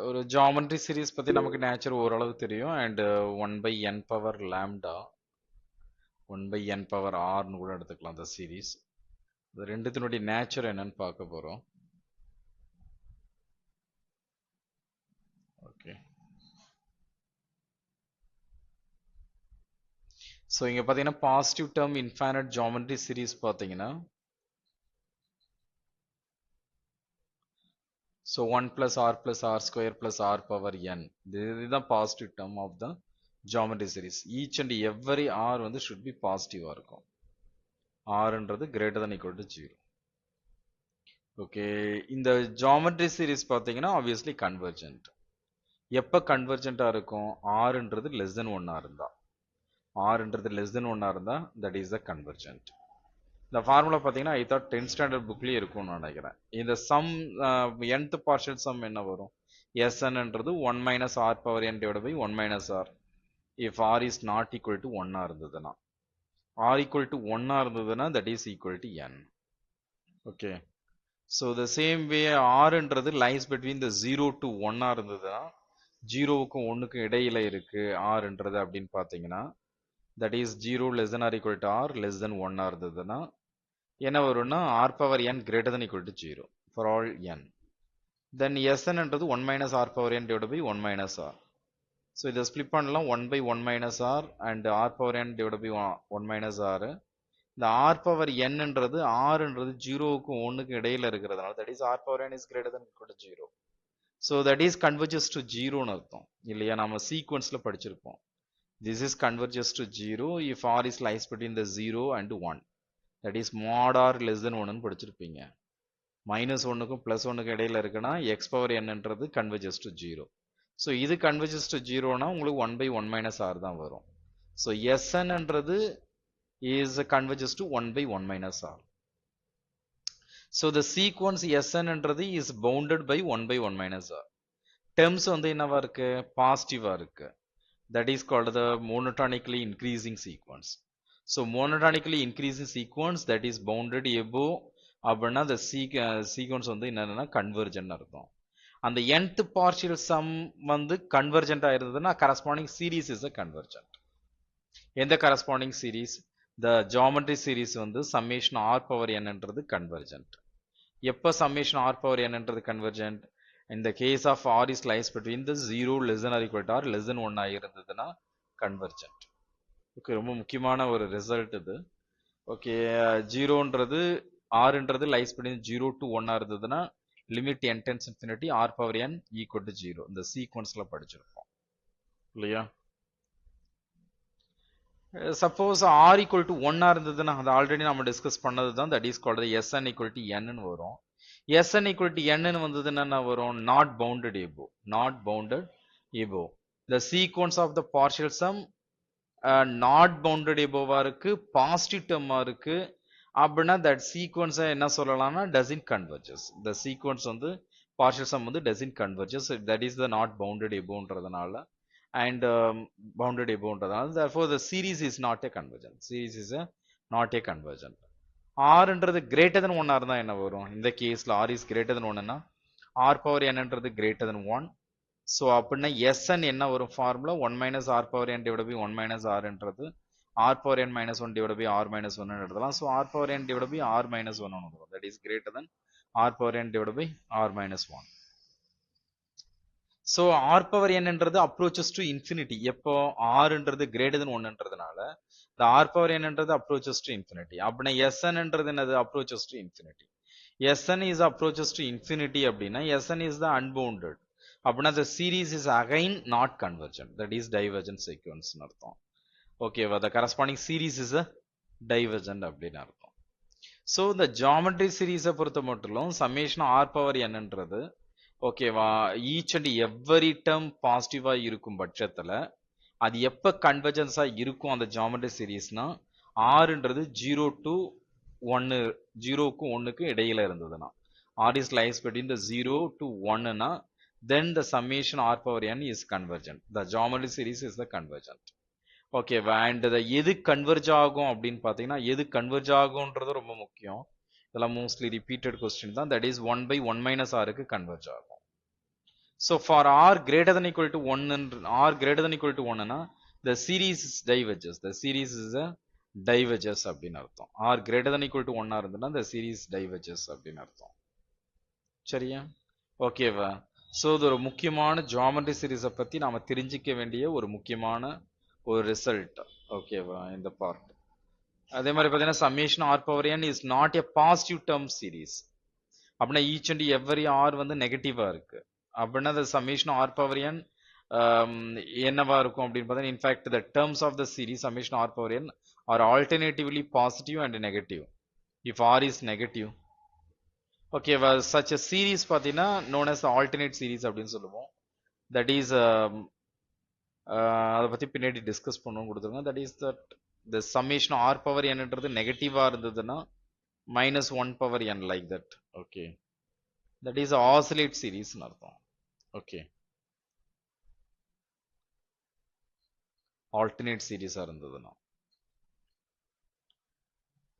ஒரு geometry series பத்தி நமக்கு நேச்சர் ஓரளவு தெரியும் and 1 by n power lambda 1 by n power ஆர்னு கூட எடுத்துக்கலாம் அந்த சீரிஸ். இது ரெண்டுத்தினுடைய நேச்சர் என்னன்னு பார்க்க போறோம். ஓகே, ஸோ இங்க பார்த்தீங்கன்னா positive term infinite geometry series பார்த்தீங்கன்னா so 1 plus r square plus r power n, இதுதான் positive term of the geometry series. Each and every r வந்து should be பாசிட்டிவாக இருக்கும். rன்றது greater than equal to 0. Okay, இந்த geometry series பார்த்தீங்கன்னா obviously convergent. எப்போ கன்வர்ஜென்ட்டாக இருக்கும்? rன்றது less than 1 இருந்தா, rன்றது less than 1 இருந்தா that is the convergent. இந்த ஃபார்முலா பார்த்தீங்கன்னா ஐ தாட் 10th ஸ்டாண்டர்ட் புக்லேயே இருக்கும்னு நினைக்கிறேன். இந்த சம் nth பார்ஷியல் சம் என்ன வரும்? Snன்றது 1 minus r power n divided by 1 minus r if r is not equal to 1 இருந்ததுன்னா, r equal to 1 இருந்ததுன்னா that is equal to n. Okay, so the same way rன்றது lies between the 0 to 1 இருந்ததுன்னா, 0க்கும் 1க்கும் இடையில இருக்கு rன்றது அப்படின்னு பார்த்தீங்கன்னா that is 0 less than or equal to r less than 1 இருந்ததுன்னா என்ன வரும்னா r power n greater than equal to 0 for all n. Then Sn என்றது 1 minus r power n divided by 1 minus r. So இதை split பண்ணலாம் 1 by 1 minus r and r power n divided by 1 minus r. இந்த r power n என்றது r என்றது 0க்கும் 1க்கும் இடையில இருக்கிறதுனால that is r power n is greater than equal to 0. So that is converges to 0 ன்னு அர்த்தம் இல்லையா? நம்ம சீக்வன்ஸ்ல படிச்சிருப்போம். This is converges to 0 if r is lies between the 0 and 1. That is mod r less than 1 ன்னு படிச்சிருப்பீங்க. Minus 1க்கும் plus 1க்கும் இடையில இருக்குன்னா எக்ஸ் பவர் என்னன்றது கன்வர்ஜஸ் டு 0. ஸோ இது கன்வர்ஜஸ் டு 0னா உங்களுக்கு 1 by 1 minus r தான் வரும். ஸோ Snன்றது is converges to 1 by 1 minus r. So the sequence Snன்றது is bounded by 1 by 1 minus r. Terms வந்து என்னவா இருக்கு? பாசிட்டிவா இருக்கு. That is called the monotonically increasing sequence. So monotonically increasing sequence that is bounded above அப்படின்னா the sequence வந்து என்னன்னா convergent அர்த்தம். அந்த nth பார்ஷியல் சம் வந்து கன்வர்ஜென்ட் ஆயிருந்ததுன்னா corresponding series is a convergent. எந்த corresponding series? The geometry series வந்து summation r power nன்றது கன்வர்ஜென்ட். எப்போ சம்மேஷன் r பவர் nன்றது convergent? In the case of r is lies between the 0 less than or equal to r less than 1 ஆகிருந்ததுன்னா convergent. Okay, ரொம்ப முக்கியமான ஒரு result இது. Okay, 0ன்றது rன்றது lies between 0 to 1 இருந்ததுன்னா limit n tends infinity r power n equal to 0. இந்த சீக்வன்ஸ்ல படிச்சிருப்போம் இல்லையா? சப்போஸ் r equal to 1 இருந்ததுன்னா அது ஆல்ரெடி நம்ம டிஸ்கஸ் பண்ணது தான், that is called Sn equal to n ன்னு வரும். Sn equal to n ன்னு வந்ததுன்னா என்ன வரும்? Not bounded above, not bounded above. The sequence of the partial sum not bounded above-ஆ இருக்கு, பாசிட்டிவ் டேர்மா இருக்கு அப்படின்னா தட் சீக்வன்ஸை என்ன சொல்லலாம்னா டசன்ட் கன்வர்ஜஸ். த சீக்வன்ஸ் வந்து பார்ஷியல் சம் வந்து doesn't converges, that is the not bounded எபோன்றதுனால அண்ட் பவுண்டட் எபோன்றதுனால therefore the series is not a convergent. Series is a not a convergent. rன்றது greater than 1 இருந்தா என்ன வரும்? இந்த கேஸ்ல r is greater than 1ன்னா r power nன்றது greater than 1. So அப்படின்னா Sn என்ன வரும்? Formula 1 minus r power n divided by 1 minus rன்றது r power n minus 1 divided by r minus 1 ன்னு எடுத்துக்கலாம். So r power n divided by r minus 1 ன்னு வரும். That is greater than r power n divided by r minus 1. So r power n என்றது approaches to infinity. எப்போ rன்றது greater than 1ன்றதுனால the r power n என்றது approaches to infinity. அப்படின்னா Sn என்றது என்னது? approaches to infinity. Sn is approaches to infinity அப்படின்னா Sn is the unbounded. அப்படின்னா the series is again not convergent. That is divergent sequence ன்னு அர்த்தம். ஓகேவா? the corresponding series is a divergent அப்படின்னு அர்த்தம். ஸோ இந்த ஜாமெட்ரி சீரீஸை பொறுத்த மட்டும் சம்மேஷன் ஆர் பவர் என்னன்றது ஓகேவா ஈச் அண்ட் எவ்வரி டேர்ம் பாசிட்டிவா இருக்கும் பட்சத்தில் அது எப்போ கன்வர்ஜென்ஸாக இருக்கும் அந்த ஜாமெட்ரி சீரீஸ்னா ஆறுன்றது 0 to 1, 0க்கும் 1க்கும் இடையில இருந்ததுன்னா r is lies between the 0 to 1னா then the summation r power n is convergent. The geometry series is the convergent. Okay, and எது கன்வர்ஜ் ஆகும் அப்படின்னு பார்த்தீங்கன்னா எது கன்வர்ஜ் ஆகும்ன்றது ரொம்ப முக்கியம். இதெல்லாம் மோஸ்ட்லி ரிப்பீட்டட் கொஸ்டின் தான். தட் இஸ் 1 by 1 minus rக்கு கன்வர்ஜ் ஆகும். So for r greater than equal to 1 and r greater than equal to 1 na the series is diverges. The series is a diverges அப்படின்னு அர்த்தம். r greater than equal to 1 ஆ இருந்ததுன்னா the series diverges அப்படின்னு அர்த்தம். சரியா? ஓகேவா? So இது ஒரு முக்கியமான ஜியாமெட்ரி சீரீஸை பற்றி நாம் தெரிஞ்சிக்க வேண்டிய ஒரு முக்கியமான ஒரு ரிசல்ட். ஓகேவா? இந்த பார்ட். அதே மாதிரி பார்த்தீங்கன்னா summation r power n is not a positive term series. அப்படின்னா ஈச் அண்ட் எவ்வரி ஆர் வந்து நெகட்டிவாக இருக்கு. அப்படின்னா the summation r power n என்னவா இருக்கும் அப்படின்னு பார்த்தா in fact the terms of the series summation r power n are alternatively positive and negative if r is negative. ஓகேவா? such a series பார்த்தீங்கன்னா known as the alternate series அப்படின்னு சொல்லுவோம். that is அதை பற்றி பின்னாடி டிஸ்கஸ் பண்ணுவோம் கொடுத்துருங்க. that is that the summation r power n ன்றது நெகட்டிவாக இருந்ததுன்னா -1 power n like that. okay, that is oscillate series ன்னு அர்த்தம். okay, alternate series ஆ இருந்ததுன்னா.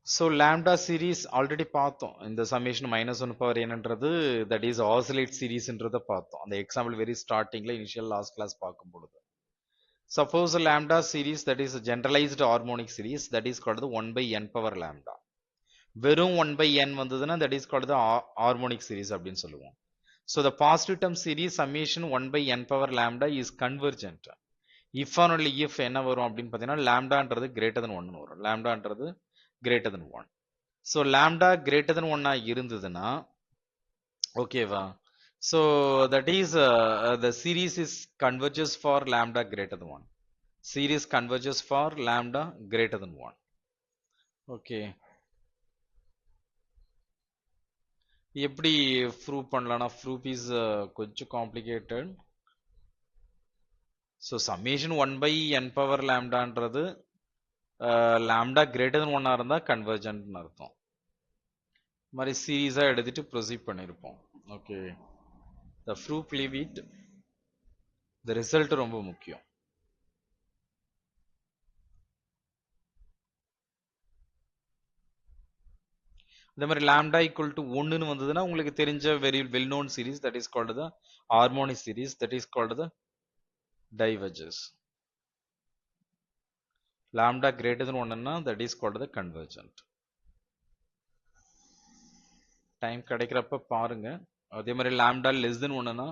ஸோ லாம்டா சீரீஸ் ஆல்ரெடி பார்த்தோம். இந்த சம்மேஷன் -1 பவர் என்னன்றது தட் இஸ் ஆசிலேட் சீரீஸ்ன்றதை பார்த்தோம் அந்த எக்ஸாம்பிள் வெரி ஸ்டார்டிங்ல இனிஷியல் லாஸ்ட் கிளாஸ் பார்க்கும் பொழுது. Suppose lambda series that is generalised harmonic series that is called 1/n power lambda. வெறும் 1/n வந்ததுன்னா that is called harmonic series அப்படின்னு சொல்லுவோம். So the positive term series summation 1/n power lambda is convergent. If R only if என்ன வரும் அப்படின்னு பார்த்தீங்கன்னா லாம்டான்றது greater than 1 வரும். லாம்டான்றது greater than 1. so lambda greater than 1 இருந்ததுன்னா ஓகேவா? so that is the series is converges for lambda greater than 1. series converges for lambda greater than 1. okay, எப்படி prove பண்ணலாம்னா proof is கொஞ்சம் complicated. So summation 1/n power லாம்டான்றது lambda greater than 1 இருந்தால் கன்வர்ஜென்ட்னு அர்த்தம். மாதிரி சீரீஸாக எடுத்துட்டு ப்ரொசீட் பண்ணியிருப்போம். Okay, the proof leave it, the result ரொம்ப முக்கியம். அதே மாதிரி லாம்டா ஈக்குவல் டு 1ன்னு வந்ததுன்னா உங்களுக்கு தெரிஞ்ச very well known series that is called the harmonic series that is called the diverges. lambda greater than 1 ன்னா that is called the convergent. Time கிடைக்கிறப்ப பாருங்க. அதே மாதிரி lambda less than 1 ன்னா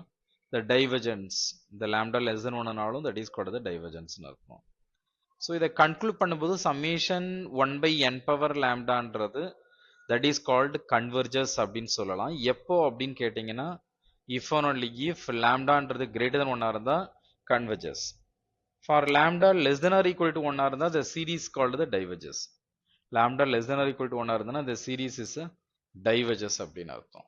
the divergence. the lambda less than 1 னாலும் that is called the divergence ன்னு இருக்கும். So இதை கன்க்ளூட் பண்ணும்போது சம்மேஷன் 1/n பவர் லாம்டான்றது that is called converges அப்படின்னு சொல்லலாம். எப்போ அப்படின்னு கேட்டிங்கன்னா if and only if lambdaன்றது greater than 1 இருந்தா converges. For lambda less than or equal to 1 இருந்தா the series called the diverges. lambda less than or equal to 1 இருந்தா the series is a diverges அப்படின்னு அர்த்தம்.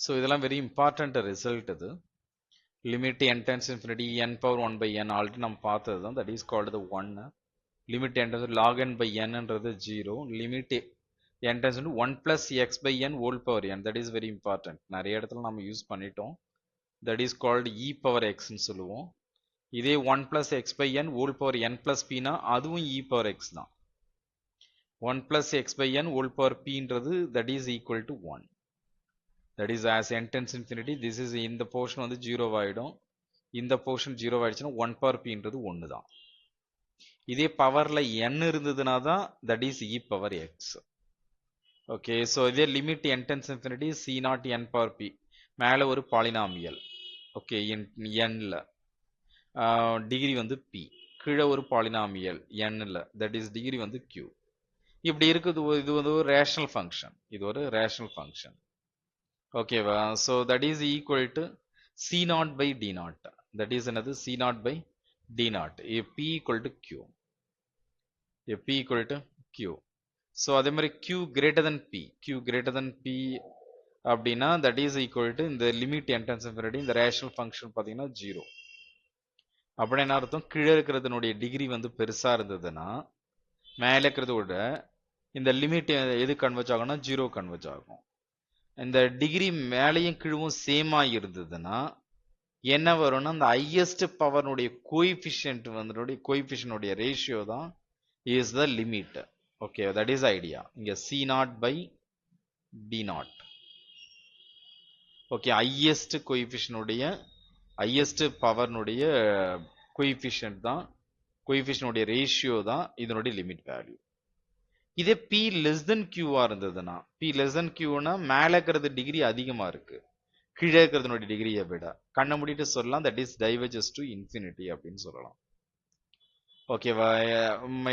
ஸோ இதெல்லாம் very important result. இது limit n tends infinity n power 1/n already நம்ம பார்த்தது தான். that is called the 1. Limit n tends log n by n ன்றது 0. Limit n tends to 1 plus x by n whole power n. that is very important. நிறைய இடத்துல நம்ம use பண்ணிட்டோம். that is called e power x ன்னு சொல்லுவோம். இதே 1 plus x by n whole power n plus p னா அதுவும் e power x தான். 1 plus x by n whole power p ன்றது that is equal to 1. that is as n tends infinity this is இந்த portion வந்து 0 ஆயிடும். இந்த portion 0 ஆயிடுச்சுன்னா 1 power p ன்றது 1 தான். இதே பவர்ல n இருந்ததுனா தான் that is e power x. Okay, so இதே limit n tends infinity c0 n power p மேலே ஒரு பாலினாமியல். ஓகே, nல டிகிரி வந்து p, கீழே ஒரு பாலினாமியல் nல தட் இஸ் டிகிரி வந்து q. இப்படி இருக்குது. இது வந்து ஒரு ரேஷனல் ஃபங்க்ஷன். இது ஒரு ரேஷனல் ஃபங்க்ஷன். ஓகேவா? So that is equal to c0 by d0. That is என்னது? c0 by d0 if p equal to q. if p equal to q. So அதே மாதிரி q greater than p, q greater than p அப்படின்னா that is equal to இந்த limit n tends infinity இந்த rational function பார்த்தீங்கன்னா 0. அப்படின்னா என்ன அர்த்தம்? கீழே இருக்கிறதுனுடைய டிகிரி வந்து பெருசா இருந்ததுன்னா மேலே இருக்கிறத விட இந்த லிமிட் எது கன்வெர்ஜ் ஆகும்னா 0 கன்வெர்ஜ் ஆகும். இந்த டிகிரி மேலேயும் கீழும் சேமா இருந்ததுன்னா என்ன வரும்னா அந்த ஹையஸ்ட் பவர்னுடைய கோஎஃபிஷியன்ட் வந்து கோஎஃபிஷியன்ட் ரேஷியோ தான் is the limit. Okay, that is idea. இங்க C naught by D naught. Okay, highest coefficient highest பவர்னுடைய கோஎஃபிஷியன்ட் தான், கோஎஃபிஷியன்ட் ரேஷியோ தான் இதனுடைய லிமிட் வேல்யூ. இதே P less than Q இருந்ததுன்னா, P less than Qனா மேல இருக்கிறது டிகிரி அதிகமா இருக்கு, கீழே இருக்கிறதுனுடைய டிகிரியை விட, கண்ணை மூடிட்டு சொல்லலாம் that is diverges to infinity அப்படின்னு சொல்லலாம். ஓகேவா?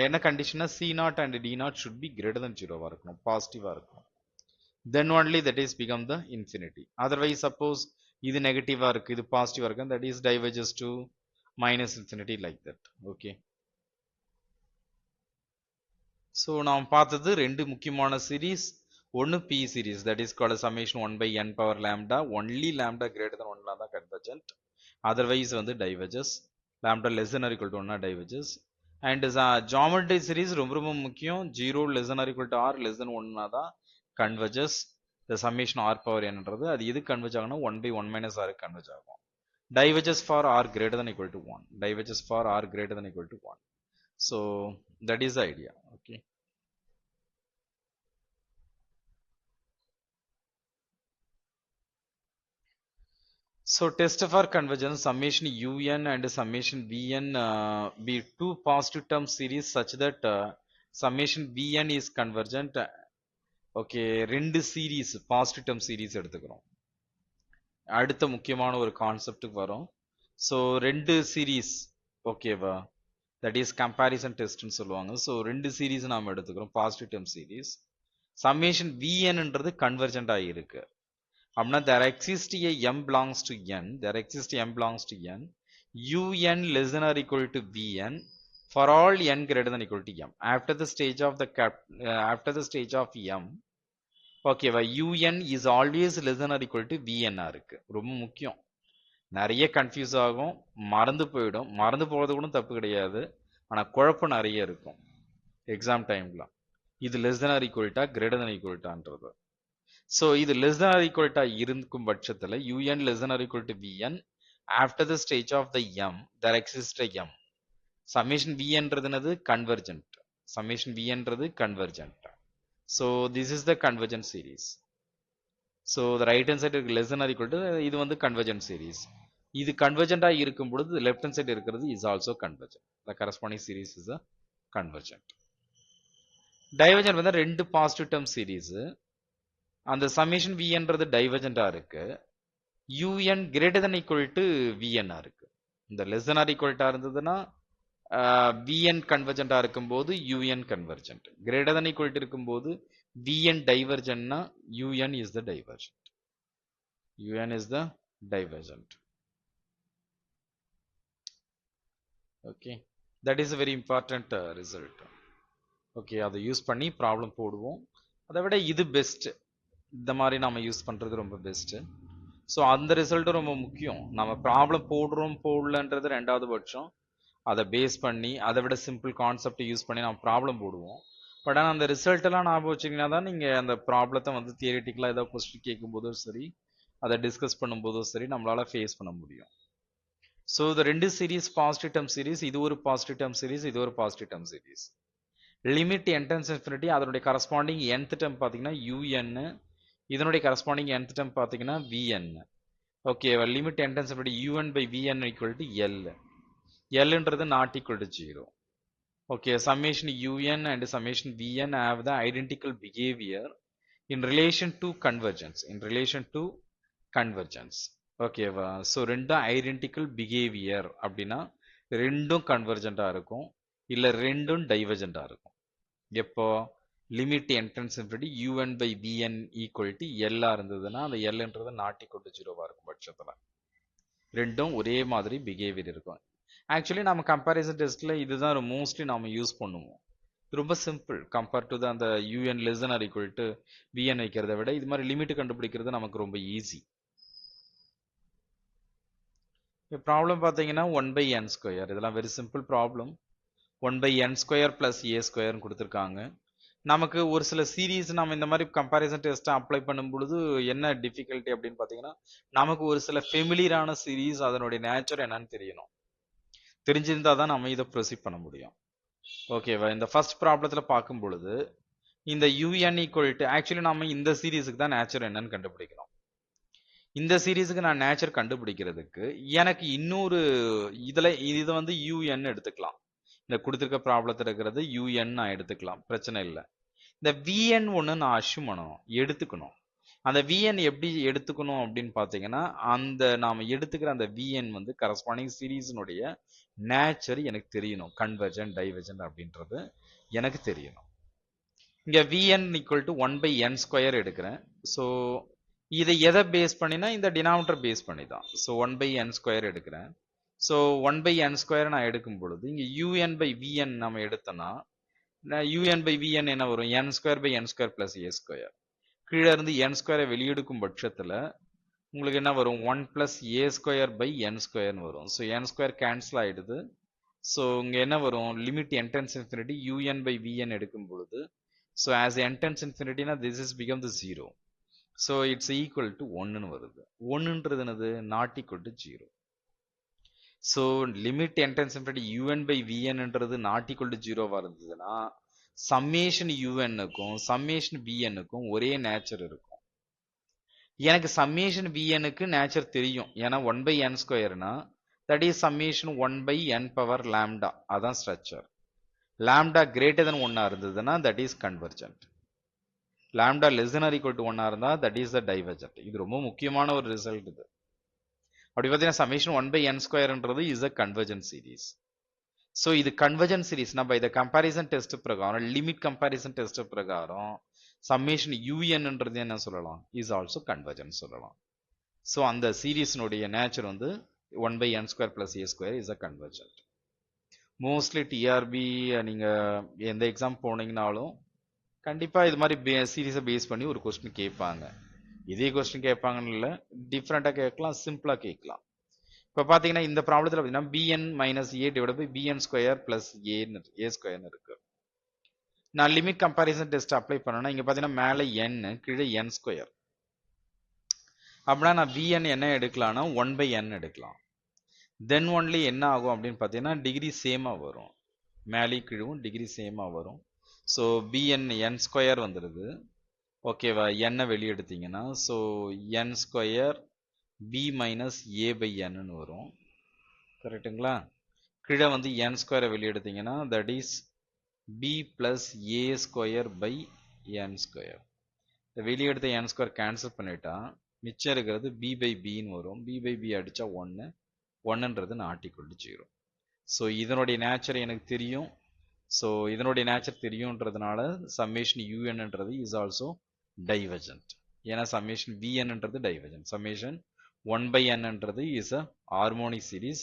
என்ன கண்டிஷனா C not and D not should be greater than 0வா இருக்கணும், பாசிட்டிவா இருக்கணும். Then only that is become the infinity. Otherwise suppose இது நெகட்டிவா இருக்கு, இது பாசிட்டிவா இருக்கு, that is diverges to minus infinity like that. Okay. So நாம் பார்த்தது ரெண்டு முக்கியமான சீரிஸ். ஒன்னு P series, that is called summation 1 by n power lambda, only lambda greater than 1 தான் convergent, otherwise வந்து diverges, lambda less than or equal to 1 diverges. And geometry series ரொம்ப ரொம்ப முக்கியம், 0 less than or equal to r less than 1 தான் converges. The summation r power n என்றது அது எது converge ஆகும்னா 1 by 1 minus r converge ஆகும். Diverges for r greater than equal to 1, diverges for r greater than equal to 1. So that is the idea. Okay. So test for convergence, summation un and summation vn be two positive term series such that summation vn is convergent. Okay, ரெண்டு series positive term series எடுத்துக்கிறோம். அடுத்த முக்கியமான ஒரு கான்செப்டுக்கு வரும். So ரெண்டு series, ஓகேவா, that is comparison டெஸ்ட்னு சொல்லுவாங்க. So ரெண்டு சீரீஸ் நாம் எடுத்துக்கிறோம், பாசிட்டிவ் டேர்ம் சீரீஸ். சம்மேஷன் vnன்றது கன்வர்ஜென்ட் ஆகியிருக்கு அப்படின்னா there exists a m belongs to n, there exists m belongs to n, un less than or equal to vn for all n greater than equal to m. After the stage of the after the stage of m, ஓகேவா, un is always less than or equal to vn இருக்கு. ரொம்ப முக்கியம், நிறைய confuse ஆகும், மறந்து போயிடும். மறந்து போகிறது கூட தப்பு கிடையாது, ஆனால் குழப்பம் நிறைய இருக்கும் எக்ஸாம் டைம்ல. இது less than or equal to greater than or equal toன்றது. ஸோ இது less than or equal to இருக்கும் பட்சத்தில் un less than or equal to vn after the stage of the m there exists a m. summation vnன்றதுனது convergent, summation vnன்றது convergent. So this is the convergent series. So the right hand side less than or equal to இது வந்து convergent series. இது convergent இருக்கும் பொழுது left hand side இருக்கிறது is also convergent. The corresponding series is a convergent. Divergent வந்து ரெண்டு positive term series, அந்த summation vnன்றது divergent இருக்கு, un greater than equal to vn இருக்கு. இந்த less than or equal to இருந்ததுன்னா vn convergent இருக்கும்போது un convergent, greater than equal to இருக்கும்போது vn divergentனா un is the divergent, un is the divergent. Okay, that is a very important result. Okay, அதை use பண்ணி problem போடுவோம். அதை விட இது best, இந்த மாதிரி நம்ம யூஸ் பண்றது ரொம்ப பெஸ்ட். ஸோ அந்த ரிசல்ட்டும் ரொம்ப முக்கியம். நம்ம ப்ராப்ளம் போடுறோம் போடலன்றது ரெண்டாவது பட்சம், அதை பேஸ் பண்ணி அதை விட சிம்பிள் கான்செப்டை யூஸ் பண்ணி நம்ம ப்ராப்ளம் போடுவோம். பட் ஆனால் அந்த ரிசல்ட் எல்லாம் ஞாபகம் வச்சிங்கன்னா தான் நீங்கள் அந்த ப்ராப்ளத்தை வந்து தியரிட்டிக்கலாக ஏதாவது கொஸ்டின் கேட்கும் போதும் சரி, அதை டிஸ்கஸ் பண்ணும்போதும் சரி, நம்மளால ஃபேஸ் பண்ண முடியும். ஸோ இந்த ரெண்டு சீரீஸ் பாசிட்டிவ் டேர்ம் சீரீஸ், இது ஒரு பாசிட்டிவ் டேர்ம் சீரீஸ், இது ஒரு positive term series. Limit n tends infinity, அதனுடைய கரஸ்பாண்டிங் nth டேர்ம் பார்த்தீங்கன்னா un, இதனுடைய கரஸ்பாண்டிங் nth டேர்ம் பார்த்தீங்கன்னா vn. Okay, limit n tends infinity un by vn equal to l, lன்றது not equal to 0. Okay, summation un and summation vn have the identical behavior in relation to convergence, in relation to convergence. ஓகேவா, so ரெண்டும் identical behaviour அப்படின்னா ரெண்டும் கன்வர்ஜென்டா இருக்கும், இல்லை ரெண்டும் டைவர்ஜென்டா இருக்கும். எப்போ limit entrance infinity un by vn equal to l இருந்ததுன்னா அந்த lன்றது நாட் ஈக்குவல் டு 0வா இருக்கும் பட்சத்தில் ரெண்டும் ஒரே மாதிரி பிஹேவியர் இருக்கும். ஆக்சுவலி நம்ம கம்பேரிசன் டெஸ்ட்ல இதுதான் மோஸ்ட்லி நாம யூஸ் பண்ணுவோம். ரொம்ப சிம்பிள், கம்பேர் டு அந்த un less than or equal to vn வைக்கிறத விட இது மாதிரி லிமிட் கண்டுபிடிக்கிறது நமக்கு ரொம்ப ஈஸி. ப்ராப்ளம் பார்த்தீங்கன்னா 1 by n ஸ்கொயர், இதெல்லாம் very simple problem. 1 by n square plus a ஸ்கொயர்னு கொடுத்துருக்காங்க. நமக்கு ஒரு சில சீரீஸ் நம்ம இந்த மாதிரி கம்பேரிசன் டெஸ்ட்டை அப்ளை பண்ணும் பொழுது என்ன டிஃபிகல்ட்டி அப்படின்னு பார்த்தீங்கன்னா, நமக்கு ஒரு சில ஃபெமிலியரான சீரீஸ் அதனுடைய நேச்சர் என்னன்னு தெரியணும். தெரிஞ்சிருந்தா தான் நம்ம இதை ப்ரொசீட் பண்ண முடியும். ஓகேவா? இந்த ஃபர்ஸ்ட் ப்ராப்ளத்துல பார்க்கும் பொழுது இந்த un ஈக்குவல் டு ஆக்சுவலி நாம இந்த சீரிஸுக்கு தான் நேச்சர் என்னன்னு கண்டுபிடிக்கணும். இந்த சீரிஸுக்கு நான் நேச்சர் கண்டுபிடிக்கிறதுக்கு எனக்கு இன்னொரு இது வந்து un எடுத்துக்கலாம். இந்த கொடுத்திருக்க ப்ராப்ளத்துல இருக்கிறது un நான் எடுத்துக்கலாம், பிரச்சனை இல்லை. இந்த vn ஒன்று நான் அஷ்யூம் பண்ணணும், எடுத்துக்கணும். அந்த vn எப்படி எடுத்துக்கணும் அப்படின்னு பார்த்தீங்கன்னா, அந்த நாம எடுத்துக்கிற அந்த vn வந்து கரஸ்பாண்டிங் சீரீஸினுடைய நேச்சர் எனக்கு தெரியணும். கன்வர்ஜென்ட் டைவர்ஜென்ட் அப்படின்றது எனக்கு தெரியணும். இங்க vn ஈக்குவல் டு 1/n² எடுக்கிறேன். ஸோ இதை எதை பேஸ் பண்ணினா இந்த டினாமினேட்டர் பேஸ் பண்ணி தான். ஸோ 1/n² எடுக்கிறேன். ஸோ 1/n² நான் எடுக்கும் பொழுது இங்க un/vn நம்ம எடுத்தோம்னா un/vn என்ன வரும்? n²/n² + a². கீழே இருந்து n² வெளியெடுக்கும் பட்சத்துல உங்களுக்கு என்ன வரும்? 1 + a²/n² வரும். ஸோ n² கேன்சல் ஆயிடுது. ஸோ இங்க என்ன வரும்? Limit n tends infinity un/vn எடுக்கும் பொழுது so as n tends infinity னா this is become the 0. So it's equal to 1ன்னு வருது. 1ன்றது என்னது? Not equal to 0. So limit n tends infinity un/vnன்றது நாட் ஈக்குவல் டு 0வா இருந்ததுன்னா சம்மேஷன் unக்கும் சம்மேஷன் vnக்கும் ஒரே நேச்சர் இருக்கும். எனக்கு சம்மேஷன் vnக்கு நேச்சர் தெரியும். ஏன்னா 1/n²னா that is summation 1/n power lambda. அதான் ஸ்ட்ரக்சர். லாம்டா கிரேட்டர் தென் 1 இருந்ததுன்னா that is convergent. Lambda less than or equal to 1 இருந்தா தட் இஸ் த டைவர்ஜென்ட். இது ரொம்ப முக்கியமான ஒரு ரிசல்ட் இது. அப்படி பார்த்தீங்கன்னா சம்மேஷன் 1/n²ன்றது is a convergent series. So இது கன்வர்ஜென்ட் சீரீஸ். நம்ம இதை கம்பேரிசன் டெஸ்ட் பிரகாரம், லிமிட் கம்பேரிசன் டெஸ்ட் பிரகாரம் சம்மேஷன் unன்றது என்ன சொல்லலாம்? இஸ் ஆல்சோ கன்வர்ஜென்ட் சொல்லலாம். ஸோ அந்த சீரீஸினுடைய நேச்சர் வந்து 1/n² + a² is a convergent. Mostly TRB நீங்க எந்த எக்ஸாம் போனீங்கனாலும் கண்டிப்பா இது மாதிரி சீரீஸை பேஸ் பண்ணி ஒரு கொஸ்டின் கேட்பாங்க. இதே கொஸ்டின் கேட்பாங்கன்னு இல்லை, டிஃப்ரெண்டா கேட்கலாம், சிம்பிளா கேட்கலாம். இப்போ பார்த்தீங்கன்னா இந்த ப்ராப்ளத்தில் பார்த்தீங்கன்னா bn - a / bn² + a² இருக்கு. நான் லிமிட் கம்பேரிசன் டெஸ்ட் அப்ளை பண்ணேன்னா இங்க பார்த்தீங்கன்னா மேலே n கீழே n². அப்படின்னா நான் vn என்ன எடுக்கலாம்னா 1/n எடுக்கலாம். தென் ஒன்லி என்ன ஆகும் அப்படின்னு பார்த்தீங்கன்னா டிகிரி சேமாக வரும். மேலே கீழும் டிகிரி சேமாக வரும். ஸோ bn n² வந்துடுது. ஓகேவா? n வெளியே எடுத்தீங்கன்னா ஸோ n² b - a/n வரும். கரெக்டுங்களா? கீழே வந்து n² வெளியே எடுத்தீங்கன்னா தட் இஸ் b + a²/n². வெளியே எடுத்த n² கேன்சல் பண்ணிட்டா மிச்சம் இருக்கிறது b/bன்னு வரும். b/b அடிச்சா 1, 1ன்றது நாட் ஈக்குவல் டு 0. ஸோ இதனுடைய நேச்சர் எனக்கு தெரியும். ஸோ இதனுடைய நேச்சர் தெரியும்ன்றதுனால சம்மேஷன் unன்றது இஸ் ஆல்சோ டைவர்ஜென்ட். ஏன்னா சம்மேஷன் vnன்றது டைவர்ஜென்ட். சம்மேஷன் 1/nன்றது is a harmonic series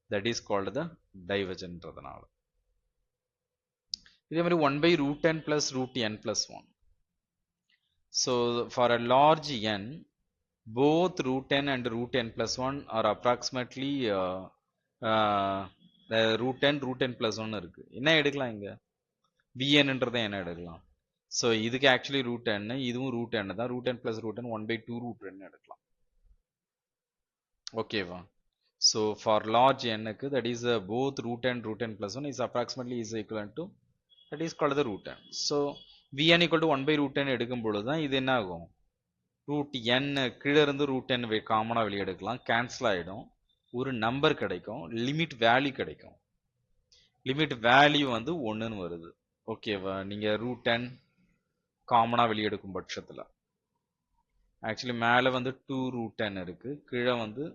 that is called the டைவர்ஜென்ட்ன்றதுனால. இதே மாதிரி 1/√n + √n + 1. So for a large n, both √n and √n + 1 are approximately √n +1 இருக்கு. என்ன எடுக்கலாம் இங்க? vnன்றதை என்ன எடுக்கலாம்? ஸோ இதுக்கு ஆக்சுவலி √n, இதுவும் √n தான். √n + √n 1/2√n எடுக்கலாம். ஓகேவா? ஸோ ஃபார் லார்ஜ் n-க்கு that is both √n +1 is approximately is equal to that is called the √n. So vn equal to 1/√n எடுக்கும் பொழுது தான் இது என்ன ஆகும்? √n கீழே இருந்து √n காமனா வெளியே எடுக்கலாம், கேன்சல் ஆயிடும், ஒரு நம்பர் கிடைக்கும், லிமிட் வேல்யூ கிடைக்கும். லிமிட் வேல்யூ வந்து 1ன்னு வருது. ஓகேவா? நீங்க √n காமனா வெளியே எடுக்கும் பட்சத்துல ஆக்சுவலி மேலே வந்து 2√n இருக்கு, கீழே வந்து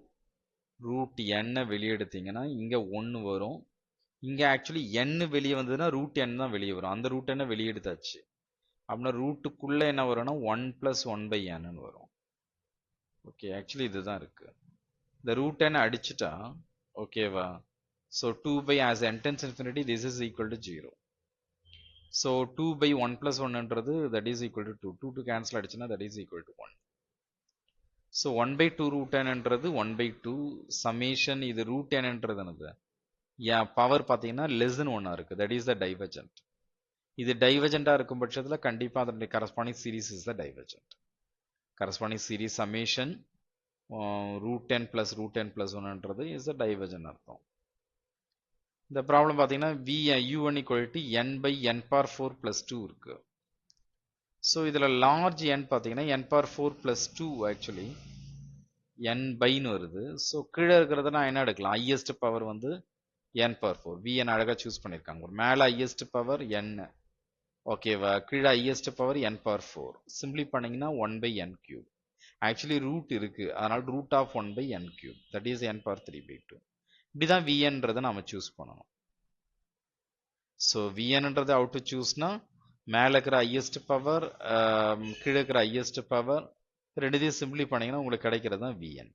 √n வெளியே எடுத்தீங்கன்னா இங்க 1 வரும். இங்க ஆக்சுவலி n வெளியே வந்ததுன்னா √n தான் வெளியே வரும். அந்த √n வெளியே எடுத்தாச்சு அப்படின்னா ரூட்டுக்குள்ள என்ன வரும்னா 1 + 1/n வரும். ஓகே, ஆக்சுவலி இதுதான் இருக்கு. இந்த √n அடிச்சுட்டா ஓகேவா? So 2 as n tends infinity this is equal to 0. So 2/1 + 1ன்றது that is equal to 2. 2 cancel அடிச்சுன்னா that is equal to 1. So 1/2√nன்றது 1/2 சமேஷன் இது √nன்றது என்னது? பவர் பார்த்தீங்கன்னா லெஸ் தென் 1 இருக்கு. That is the divergent. இது டைவர்ஜென்டா இருக்கும் பட்சத்துல கண்டிப்பா அதனுடைய corresponding series is the divergent. Corresponding series summation √n + √n + 1ன்றது இஸ் த டைவர்ஜென்ட் அர்த்தம். இந்த ப்ராப்ளம் பார்த்தீங்கன்னா u1 equal to n by n power 4 plus 2 இருக்கு. ஸோ இதில் லார்ஜ் n பார்த்தீங்கன்னா n power 4 plus 2 actually n பைன்னு வருது. ஸோ கீழே இருக்கிறத நான் என்ன எடுக்கலாம், ஹையஸ்ட் பவர் வந்து n power 4 vn அழகாக சூஸ் பண்ணியிருக்காங்க. ஒரு மேலே ஹையஸ்ட் பவர் n, ஓகேவா, கீழே highest power n power 4. Simply பண்ணிங்கன்னா 1 by n cube. Actually root இருக்கு, அதனால root of 1 by n cube, that is n power 3 by 2. இப்படிதான் vnன்றதை நாம சூஸ் பண்ணணும். ஸோ vnன்றது அவுட் டு சூஸ்னா மேலே இருக்கிற ஹையஸ்ட் பவர், கீழே இருக்கிற ஹையஸ்ட் பவர் ரெண்டுத்தையும் சிம்பிளி பண்ணீங்கன்னா உங்களுக்கு கிடைக்கிறது தான் vn.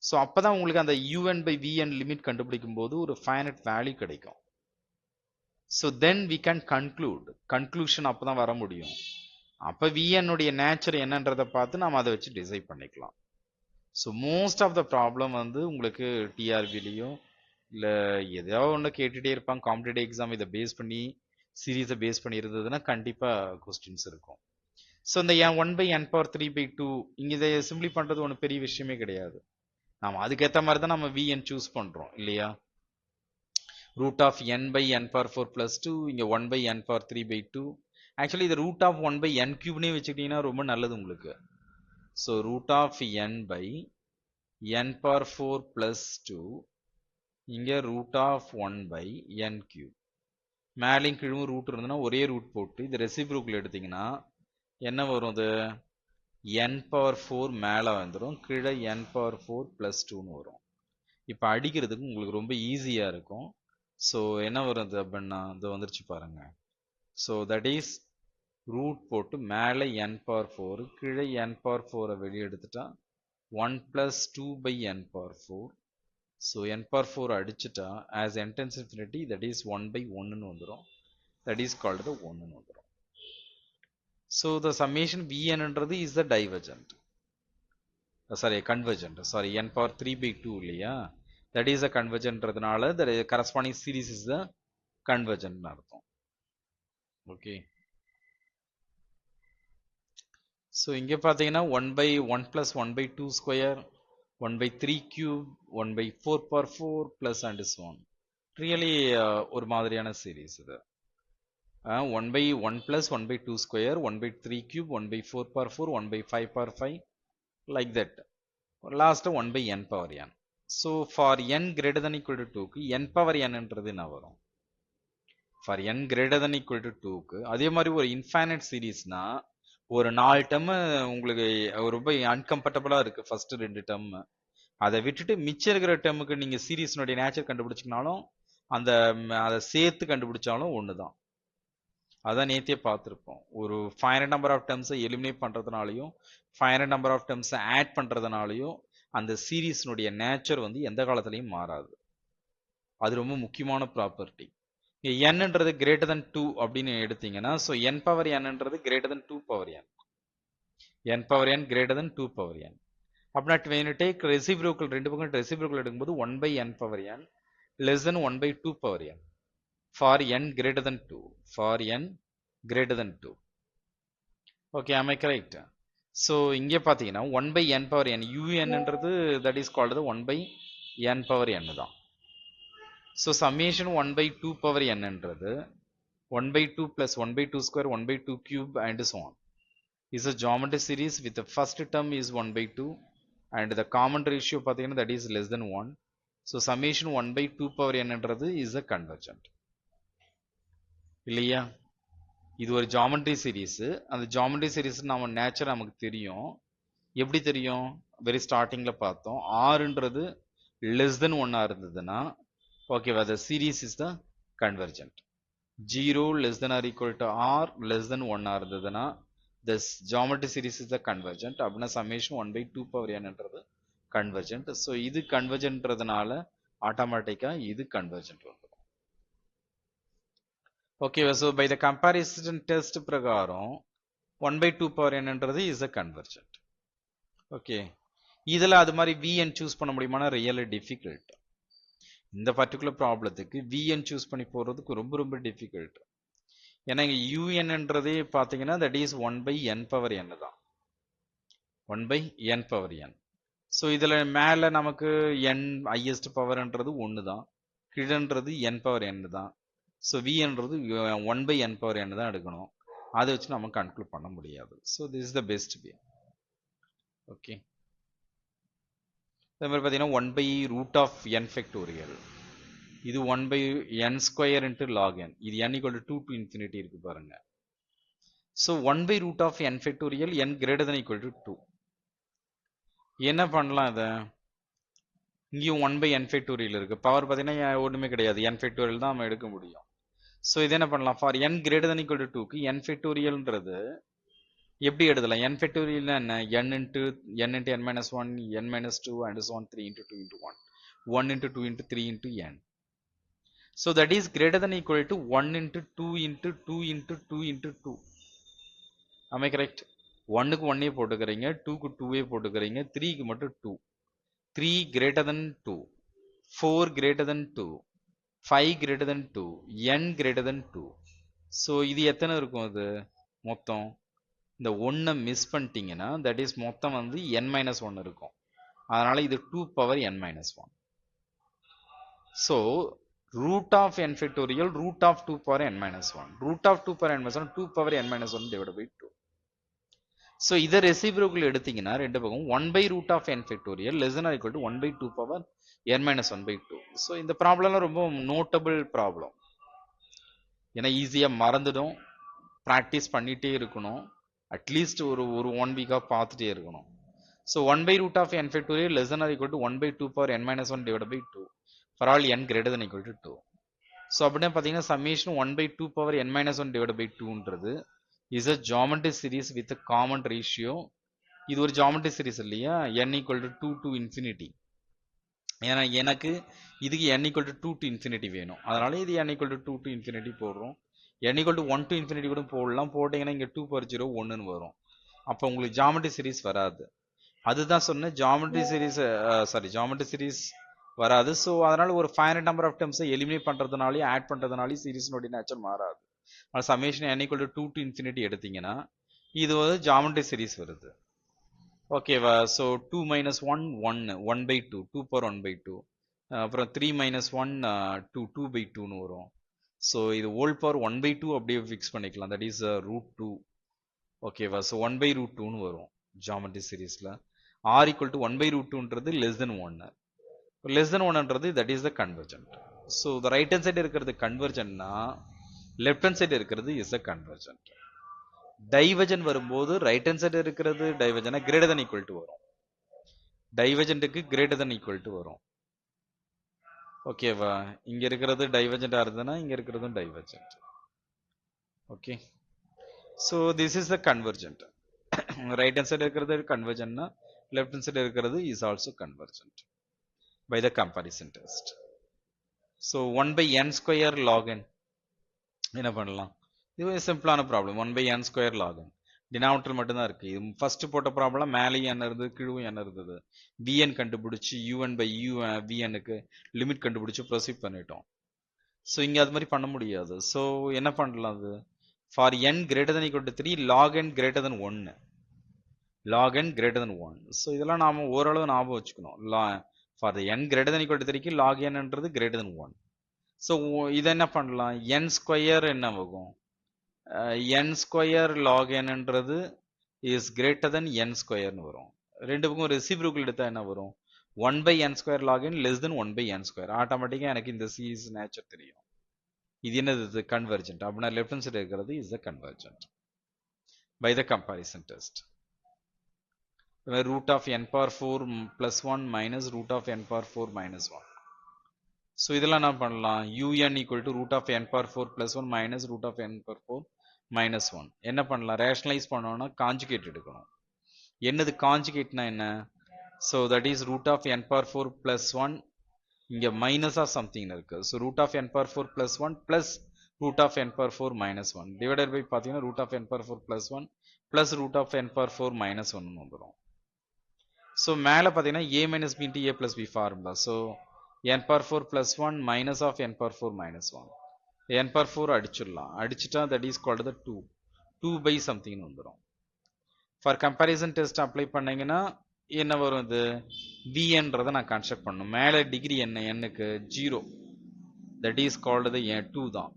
ஸோ அப்பதான் உங்களுக்கு அந்த un by vn லிமிட் கண்டுபிடிக்கும் போது ஒரு ஃபைனட் வேல்யூ கிடைக்கும். So then we can conclusion அப்பதான் வர முடியும். அப்போ vn உடைய நேச்சர் என்னன்றதை பார்த்து நாம் அதை வச்சு டிசைட் பண்ணிக்கலாம். So most of the problem வந்து உங்களுக்கு டிஆர்பிலையும் இல்லை எதையோ ஒன்று கேட்டுகிட்டே இருப்பாங்க. காம்படிட்டிவ் எக்ஸாம் இதை பேஸ் பண்ணி சீரீஸை பேஸ் பண்ணி இருந்ததுன்னா கண்டிப்பாக கொஸ்டின்ஸ் இருக்கும். ஸோ இந்த 1 by n power 3 by 2 இங்கே இதை சிம்பிளி பண்ணுறது ஒன்றும் பெரிய விஷயமே கிடையாது. நாம் அதுக்கேற்ற மாதிரி தான் நம்ம vn சூஸ் பண்ணுறோம் இல்லையா. Root of n by n power 4 plus 2, இங்கே 1 by n power 3 by 2. Actually இது ரூட் ஆஃப் 1 by n கியூப்னே வச்சுக்கிட்டீங்கன்னா ரொம்ப நல்லது உங்களுக்கு. So root of n by n power 4 plus 2, இங்கே root of 1 by n cube. மேலேயும் கீழும் ரூட் இருந்ததுன்னா ஒரே ரூட் போட்டு இது ரெசிப்ரோக்கல் எடுத்தீங்கன்னா என்ன வரும், அது n power 4 மேலே வந்துடும், கீழே n power 4 plus 2ன்னு வரும். இப்போ அடிக்கிறதுக்கு உங்களுக்கு ரொம்ப ஈஸியாக இருக்கும். ஸோ என்ன வருது அப்படின்னா இது வந்துருச்சு பாருங்க. ஸோ தட் இஸ் ரூட் போட்டு மேலே n power 4, கீழே n power 4 வெளியே எடுத்துட்டா 1 plus 2 by n power 4. So n power 4 அடிச்சுட்டா as n tends infinity that is 1 by 1ன்னு வந்துடும். that is called the 1ன்னு வந்துடும். So the summation vnன்றது is the divergent, sorry convergent, sorry n power 3 by 2 இல்லையா, that is a convergentன்றதுனால the corresponding series is the convergent அர்த்தம். Okay, so இங்கே பார்த்தீங்கன்னா 1 by 1 plus 1 by 2 square, 1 by 3 cube, 1 by 4 power 4 plus and so on. Really ஒரு மாதிரியான series இது. 1 by 1 plus 1 by 2 square, 1 by 3 cube, 1 by 4 power 4, 1 by 5 power 5, like that. Last 1 by n power n. So for n greater than equal to 2க்கு n power n என்றது என்ன வரும்? For n greater than equal to 2க்கு அதே மாதிரி ஒரு infinite சீரீஸ்னா ஒரு 4 term உங்களுக்கு ரொம்ப அன்கம்ஃபர்டபுளா இருக்கு ஃபர்ஸ்ட் 2 டேர்ம், அதை விட்டுட்டு மிச்சம் இருக்கிற டேர்முக்கு நீங்க சீரீஸ்னுடைய நேச்சர் கண்டுபிடிச்சிங்கனாலும் அதை சேர்த்து கண்டுபிடிச்சாலும் ஒண்ணுதான். அதான் நேத்தியே பார்த்துருப்போம். ஒரு ஃபைனட் நம்பர் ஆஃப் டேர்ம்ஸை எலிமினேட் பண்றதுனாலையும் ஃபைனட் நம்பர் ஆஃப் டேர்ம்ஸை ஆட் பண்றதுனாலையும் அந்த சீரீஸ்னுடைய நேச்சர் வந்து எந்த காலத்திலையும் மாறாது. அது ரொம்ப முக்கியமான ப்ராப்பர்ட்டி. nன்றது கிரேட்டர் than 2 அப்படின்னு எடுத்தீங்கன்னா ஸோ n பவர் nன்றது greater than 2 power n, n power n greater than 2 power n. அப்படின்னா when you take reciprocal, ரெண்டு பக்கம் reciprocal எடுக்கும்போது 1 by n power n less than 1 by 2 power n for n greater than 2, for n greater than 2. Okay, am I correct? So இங்கே பார்த்தீங்கன்னா 1 by n power n unன்றது that is called 1 by n power n தான். So summation 1 by 2 power n என்றது 1 by 2 plus 1 by 2 square, 1 by 2 cube and so on is a geometry series with the first term is 1 by 2 and the common ratio பார்த்தீங்கன்னா that is less than 1. So summation 1 by 2 power n என்றது is a convergent இல்லையா. இது ஒரு geometry series. அந்த geometry series நம்ம nature நமக்கு தெரியும். எப்படி தெரியும்? வெரி ஸ்டார்டிங்ல பார்த்தோம். ஆறுன்றது லெஸ் தென் 1 இருந்ததுன்னா ஓகேவா, the series is the convergent. 0 less than or equal to r less than 1 இருந்ததுன்னா this geometry series is the convergent. அப்படின்னா summation 1 by 2 power n என்றது convergent. ஸோ இது convergentன்றதுனால ஆட்டோமேட்டிக்கா இது convergent வந்துடும். ஓகேவா, so by the comparison test பிரகாரம் 1 by 2 power n என்றது is a convergent. ஓகே, இதில் அது மாதிரி vn சூஸ் பண்ண முடியுமானா ரியலி டிஃபிகல்ட். இந்த பர்டிகுலர் ப்ராப்ளத்துக்கு vn சூஸ் பண்ணி போகிறதுக்கு ரொம்ப ரொம்ப டிஃபிகல்ட். ஏன்னா இங்கே unன்றதே பார்த்தீங்கன்னா that is 1 by n power n தான், 1 by n power n. So இதில் மேலே நமக்கு n ஹையஸ்ட் பவர்ன்றது 1 தான், கீழன்றது n பவர் n தான். ஸோ vன்றது 1/n பவர் n தான் எடுக்கணும். அதை வச்சு நம்ம கன்க்ளூட் பண்ண முடியாது. So this is the best way. Okay, அதே மாதிரி பார்த்தீங்கன்னா 1/√n ஃபேக்டோரியல், இது 1/n² into log n, இது n equal to 2 to infinity இருக்கு பாருங்க. So 1/√n factorial n greater than equal to 2. என்ன பண்ணலாம் இதை? இங்கேயும் 1/n ஃபேக்டோரியல் இருக்கு. பவர் பார்த்தீங்கன்னா ஒன்றுமே கிடையாது, n ஃபேக்டோரியல் தான் நம்ம எடுக்க முடியும். ஸோ இது என்ன பண்ணலாம்? For n greater than equal to 2க்கு n ஃபேக்டோரியல்ன்றது எப்படி எழுதலாம்? n ஃபேக்டோரியல்னா என்ன? n into n minus 1, n minus 2 and so on, 3 into 2 into 1, 1 into 2 into 3 into n. So that is greater than equal to 1 into 2 into 2 into 2 into 2. Am I correct? 1க்கு 1 போட்டுக்கிறீங்க, 2க்கு 2 போட்டுக்கிறீங்க, 3க்கு மட்டும் 2. 3 greater than 2, 4 greater than 2, 5 greater than 2, n greater than 2. So இது எத்தனை இருக்கும்? அது மொத்தம் இந்த 1 miss பண்ணிட்டீங்கன்னா that is மொத்தம் வந்து n minus 1 இருக்கும். அதனால இது 2 power n minus 1. So root of n factorial root of 2 power n minus 1. Root of 2 power n minus 1 2 power n minus 1 divided by 2. So இதை ரெசிப்ரோக்கல் எடுத்தீங்கன்னா ரெண்டு பக்கம் 1/root of n factorial less than or equal to 1/2 power n minus 1/2. So இந்த ப்ராப்ளம்லாம் ரொம்ப notable problem. ஏன்னா ஈஸியாக மறந்துடும், ப்ராக்டிஸ் பண்ணிகிட்டே இருக்கணும், அட்லீஸ்ட் ஒரு 1 வீக்காக பார்த்துட்டே இருக்கணும். So 1/root of n factorial less than or equal to 1/2 power n minus 1 divided by 2 for all n greater than equal to 2. So அப்படின்னா பார்த்தீங்கன்னா summation 1/2 power n minus 1 divided by 2ன்றது is a geometry series with a common ratio. இது ஒரு geometry series இல்லையா, n equal to 2 to infinity. ஏன்னா எனக்கு இதுக்கு n equal to 2 to infinity வேணும், அதனால இது n equal to 2 to infinity போடுறோம். n equal to 1 to infinity கூட போடலாம், போட்டிங்கன்னா இங்கே 2 power 0 1ன்னு வரும். அப்போ உங்களுக்கு geometry series வராது. அதுதான் சொன்னேன், geometry series வராது. ஸோ அதனால ஒரு ஃபைனட் நம்பர் ஆஃப் டேர்ம்ஸை எலிமினேட் பண்ணுறதுனாலையும் ஆட் பண்ணுறதுனாலையும் சீரிஸ்னுடைய நேச்சர் மாறாது. Summation n equal to 2 to infinity எடுத்தீங்கன்னா இது வந்து ஜாமெட்ரி சீரிஸ் வருது. ஓகேவா? ஸோ 2 minus 1 1 1/2 2 power 1/2, அப்புறம் 3 minus 1 2 2/2ன்னு வரும். ஸோ இது ஹோல் பவர் 1/2 அப்படியே ஃபிக்ஸ் பண்ணிக்கலாம், தட் இஸ் √2. ஓகேவா? ஸோ 1/√2ன்னு வரும் ஜாமெட்ரி சீரிஸில். r equal to 1/√2ன்றது less than 1, less than 1ன்றது that is the convergent. So the right hand side இருக்கிறது convergentனா left hand side இருக்கிறது is a convergent. டைவர்ஜென்ட் வரும்போது right hand side இருக்கிறது divergent greater than equal to வரும், டைவர்ஜென்ட்டுக்கு greater than equal to வரும். ஓகேவா? இங்க இருக்கிறது டைவர்ஜென்டா இருந்ததுன்னா இங்க இருக்கிறதும் divergent. Okay, so this is the convergent. Right hand side இருக்கிறது கன்வர்ஜென்ட்னா லெஃப்ட் ஹேண்ட் சைடு இருக்கிறது is also convergent by the comparison test. So 1/n² log n என்ன பண்ணலாம்? இது சிம்பிளான problem. 1/n² log n denominator மட்டும்தான் இருக்கு. இது ஃபர்ஸ்ட் போட்ட ப்ராப்ளம் மேலேயும் n இருந்தது கீழும் n இருந்தது. vn கண்டுபிடிச்சி un/vnக்கு லிமிட் கண்டுபிடிச்சி ப்ரொசீட் பண்ணிட்டோம். ஸோ இங்கே அது மாதிரி பண்ண முடியாது. ஸோ என்ன பண்ணலாம்? அது for n greater than equal to 3 log n greater than 1, log n greater than 1. So இதெல்லாம் நாம ஓரளவு ஞாபகம் வச்சுக்கணும். For n greater than equal to 3க்கு log nன்றது greater than 1. ஸோ இதை என்ன பண்ணலாம்? n² என்ன ஆகும்? n² log nன்றது இஸ் greater than n²ன்னு வரும். ரெண்டு பக்கம் ரெசிப்ரோக்கல் எடுத்தா என்ன வரும்? 1/n² log n less than 1/n². ஆட்டோமேட்டிக்காக எனக்கு இந்த சீரிஸ் நேச்சர் தெரியும். இது என்னது? கன்வர்ஜென்ட். அப்படின்னா லெஃப்ட் ஹேண்ட் சைடு இருக்கிறது is the convergent by the comparison test. root of n power 4 plus 1 minus root of n power 4 minus 1. So இதெல்லாம் என்ன பண்ணலாம்? un equal to root of n power 4 plus 1 minus root of n power 4 minus 1 என்ன பண்ணலாம்? Rationalise பண்ணோம்னா conjugate எடுக்கணும். என்னது காஞ்சுகேட்னா என்ன? So that is root of n power 4 plus 1, இங்கே மைனஸ் ஆஃப் சம்திங் இருக்கு. So root of n power 4 plus 1 plus root of n power 4 minus 1 divided by பார்த்தீங்கன்னா root of n power 4 plus 1 plus root of n power 4 minus 1 வந்துடும். So மேலே பார்த்தீங்கன்னா a minus b into a plus b formula. So n power 4 plus 1 minus of n power 4 minus 1, n power 4 அடிச்சிடலாம். அடிச்சிட்டா that is called the 2 by something வந்துடும். For comparison test apply பண்ணீங்கன்னா என்ன வரும்? இது bnன்றதை நான் கன்ஸ்ட்ரக்ட் பண்ணணும். மேலே டிகிரி என்ன? என்னக்கு 0, that is called the 2 தான்.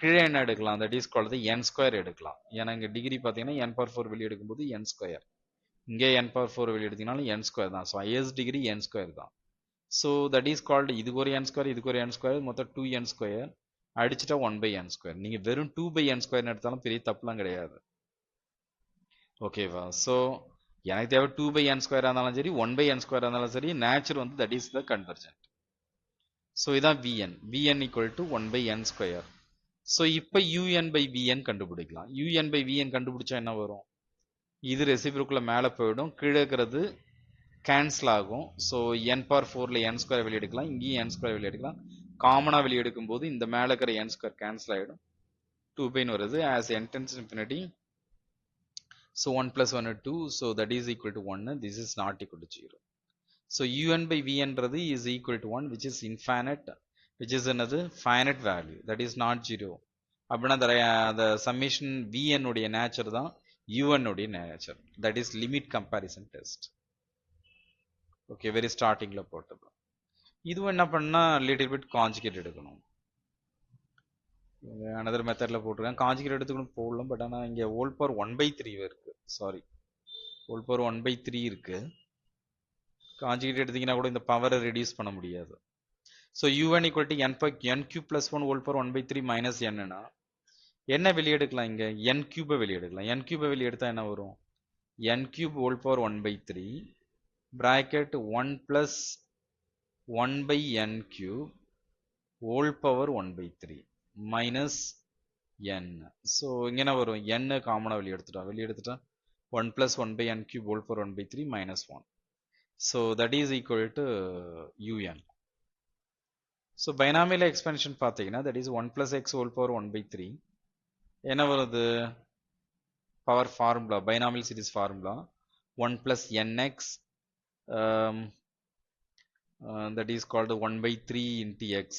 கீழே என்ன எடுக்கலாம், that is called the n square எடுக்கலாம். ஏன்னா இங்க டிகிரி பார்த்தீங்கன்னா n power 4 வெளியே எடுக்கும்போது n square, இங்கே n power 4 வெளியே எடுத்தீங்கனாலும் n square தான். So highest degree n square தான். ஸோ that is called, இதுக்கு ஒரு n square, இதுக்கு ஒரு n square, மொத்தம் 2n square அடிச்சுட்டா 1/n square. நீங்க வெறும் 2/n square எடுத்தாலும் பெரிய தப்புலாம் கிடையாது. ஓகேவா? ஸோ எனக்கு தேவை 2/n square இருந்தாலும் சரி 1/n square இருந்தாலும் சரி, நேச்சர் வந்து that is the convergent. So இதான் vn. vn equal to 1/n square. So இப்போ un by vn கண்டுபிடிக்கலாம். un by vn கண்டுபிடிச்சா என்ன வரும்? இது ரெசிப்ரோக்குள்ள மேலே போயிடும், கீழே இருக்கிறது கேன்சல் ஆகும். So n power 4ல n square வெளியே எடுக்கலாம், இங்கேயும் n ஸ்கொயர் வெளியே எடுக்கலாம். காமனாக வெளியே எடுக்கும்போது இந்த மேலே இருக்கிற n ஸ்கொயர் கேன்சல் ஆகிடும், 2/ன்னு வருது. as n tends to infinity, so 1 plus 1 is 2, so that is equal to 1. this is not equal to 0. so un by vன்றது is equal to 1, which is infinite, which is another finite value, that is not 0. அப்படின்னா the summation vn உடைய nature தான் un உடைய nature, that is limit comparison test. Okay, very ஸ்டார்டிங்கில் போட்டது. இதுவும் என்ன பண்ணால் little bit conjugate எடுக்கணும். அனதர் மெத்தடில் போட்டிருக்கேன், காஞ்சுகேட் எடுத்துக்கணும் போடலாம். பட் ஆனால் இங்கே ஹோல் பவர் 1/3 இருக்குது, சாரி ஹோல் பவர் 1/3 இருக்குது. காஞ்சுகேட் எடுத்தீங்கன்னா கூட இந்த பவரை ரெடியூஸ் பண்ண முடியாது. So un equal to n cube plus 1 whole power 1/3 minus என்னன்னா என்ன வெளியே எடுக்கலாம், இங்கே n கியூபை வெளியே எடுக்கலாம். n கியூபை வெளியே எடுத்தால் என்ன வரும், n cube whole power 1/3 bracket 1 plus 1/n cube whole power 1/3 minus n. so இங்க என்ன வரும், n காமனா வெளியே எடுத்துட்டா 1 plus 1/n cube whole power 1/3 minus 1. so that is equal to un. so binomial expansion பார்த்தீங்கன்னா that is 1 plus x whole power 1/3 என்ன வருது, power formula, binomial series formula 1 plus nx, that is called 1/3 into x.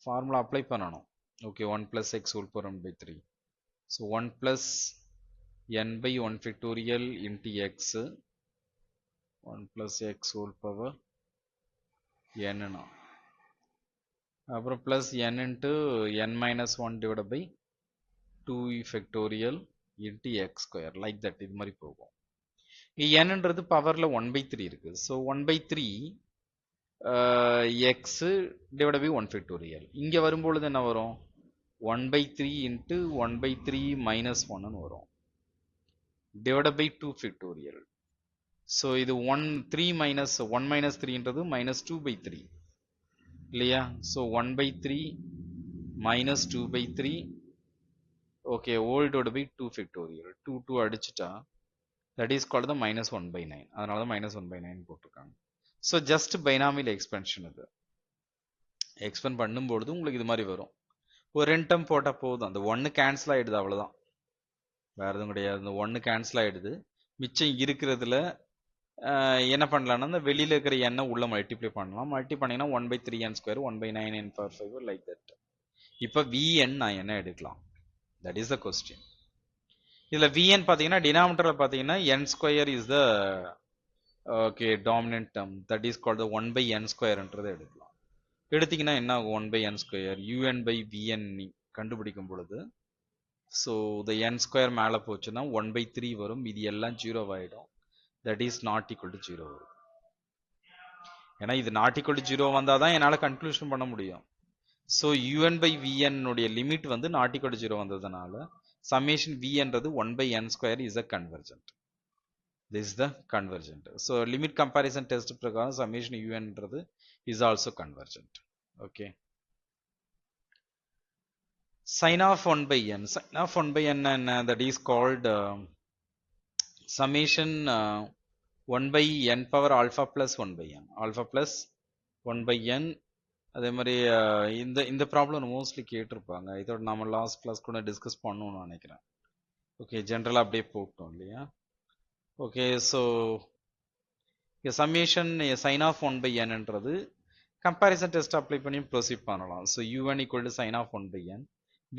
formula apply பண்ணணும். okay, 1 plus x whole power 1/3, so 1 plus n by 1 factorial into x, 1 plus x whole power n னா அப்புறம் plus n into n minus 1 divided by 2 factorial into x square, like that. இது மாதிரி போகும். n ன்றது பவர்ல 1/3 இருக்கு. so 1/3 x divided by 1 factorial. இங்க வரும்பொழுது என்ன வரும், 1/3 into 1/3 minus 1 வரும், divided by 2 factorial. so இது 3 minus 1 minus 3 ன்றது minus 2/3 இல்லையா. so 1/3 minus 2/3, okay, whole divided by 2 factorial. 2 அடிச்சுட்டா that is called the minus 1/9. அதனால தான் minus 1/9 போட்டிருக்காங்க. So just binomial expansion. இது எக்ஸ்பெண்ட் பண்ணும்பொழுது உங்களுக்கு இது மாதிரி வரும். ஒரு 2 டேர்ம் போட்டால் போதும், அந்த 1 கேன்சல் ஆகிடுது, அவ்வளோதான், வேறு எதுவும் கிடையாது. அந்த 1 கேன்சல் ஆகிடுது. மிச்சம் இருக்கிறதுல என்ன பண்ணலாம்னா அந்த வெளியில் இருக்கிற எண்ணை உள்ள மல்டிப்ளை பண்ணலாம். மல்டி பண்ணிங்கன்னா 1/3n square 1/9 n power 5 like that. இப்போ vn நான் என்ன எடுக்கலாம், தட் இஸ் த கொஸ்டின். இதில் vn பார்த்தீங்கன்னா டினாமினேட்டரில் பார்த்தீங்கன்னா n square is the okay dominant term, that is called 1/n ஸ்கொயர்ன்றதை எடுக்கலாம். எடுத்தீங்கன்னா என்ன ஆகும், 1/n square un by vn கண்டுபிடிக்கும் பொழுது ஸோ இந்த n ஸ்கொயர் மேலே போச்சுன்னா 1/3 வரும், இது எல்லாம் 0 ஆகிடும், that is not equal to 0 வரும். ஏன்னா இது நாட் ஈக்குவல் டு 0 வந்தால் தான் என்னால் கன்க்ளூஷன் பண்ண முடியும். ஸோ un by vn உடைய லிமிட் வந்து நாட் ஈக்குவல் டு 0 வந்ததுனால சம்மேஷன் vன்றது 1/n square is a convergent. this is the convergent. so limit comparison test பிரகாரம் summation un ன்றது is also convergent. okay, sin of 1/n, sin of 1/n என்ன, that is called summation 1/n power alpha plus 1/n, alpha plus 1/n. அதே மாதிரி இந்த problem mostly கேட்டிருப்பாங்க, இதோட நம்ம last class கூட டிஸ்கஸ் பண்ணணும்னு நினைக்கிறேன். ஓகே, ஜென்ரலாக அப்படியே போட்டோம் இல்லையா. Okay, so summation sine of 1/n ன்றது கம்பேரிசன் டெஸ்ட் அப்ளை பண்ணி ப்ரொசீட் பண்ணலாம். So un equal to sine of 1/n,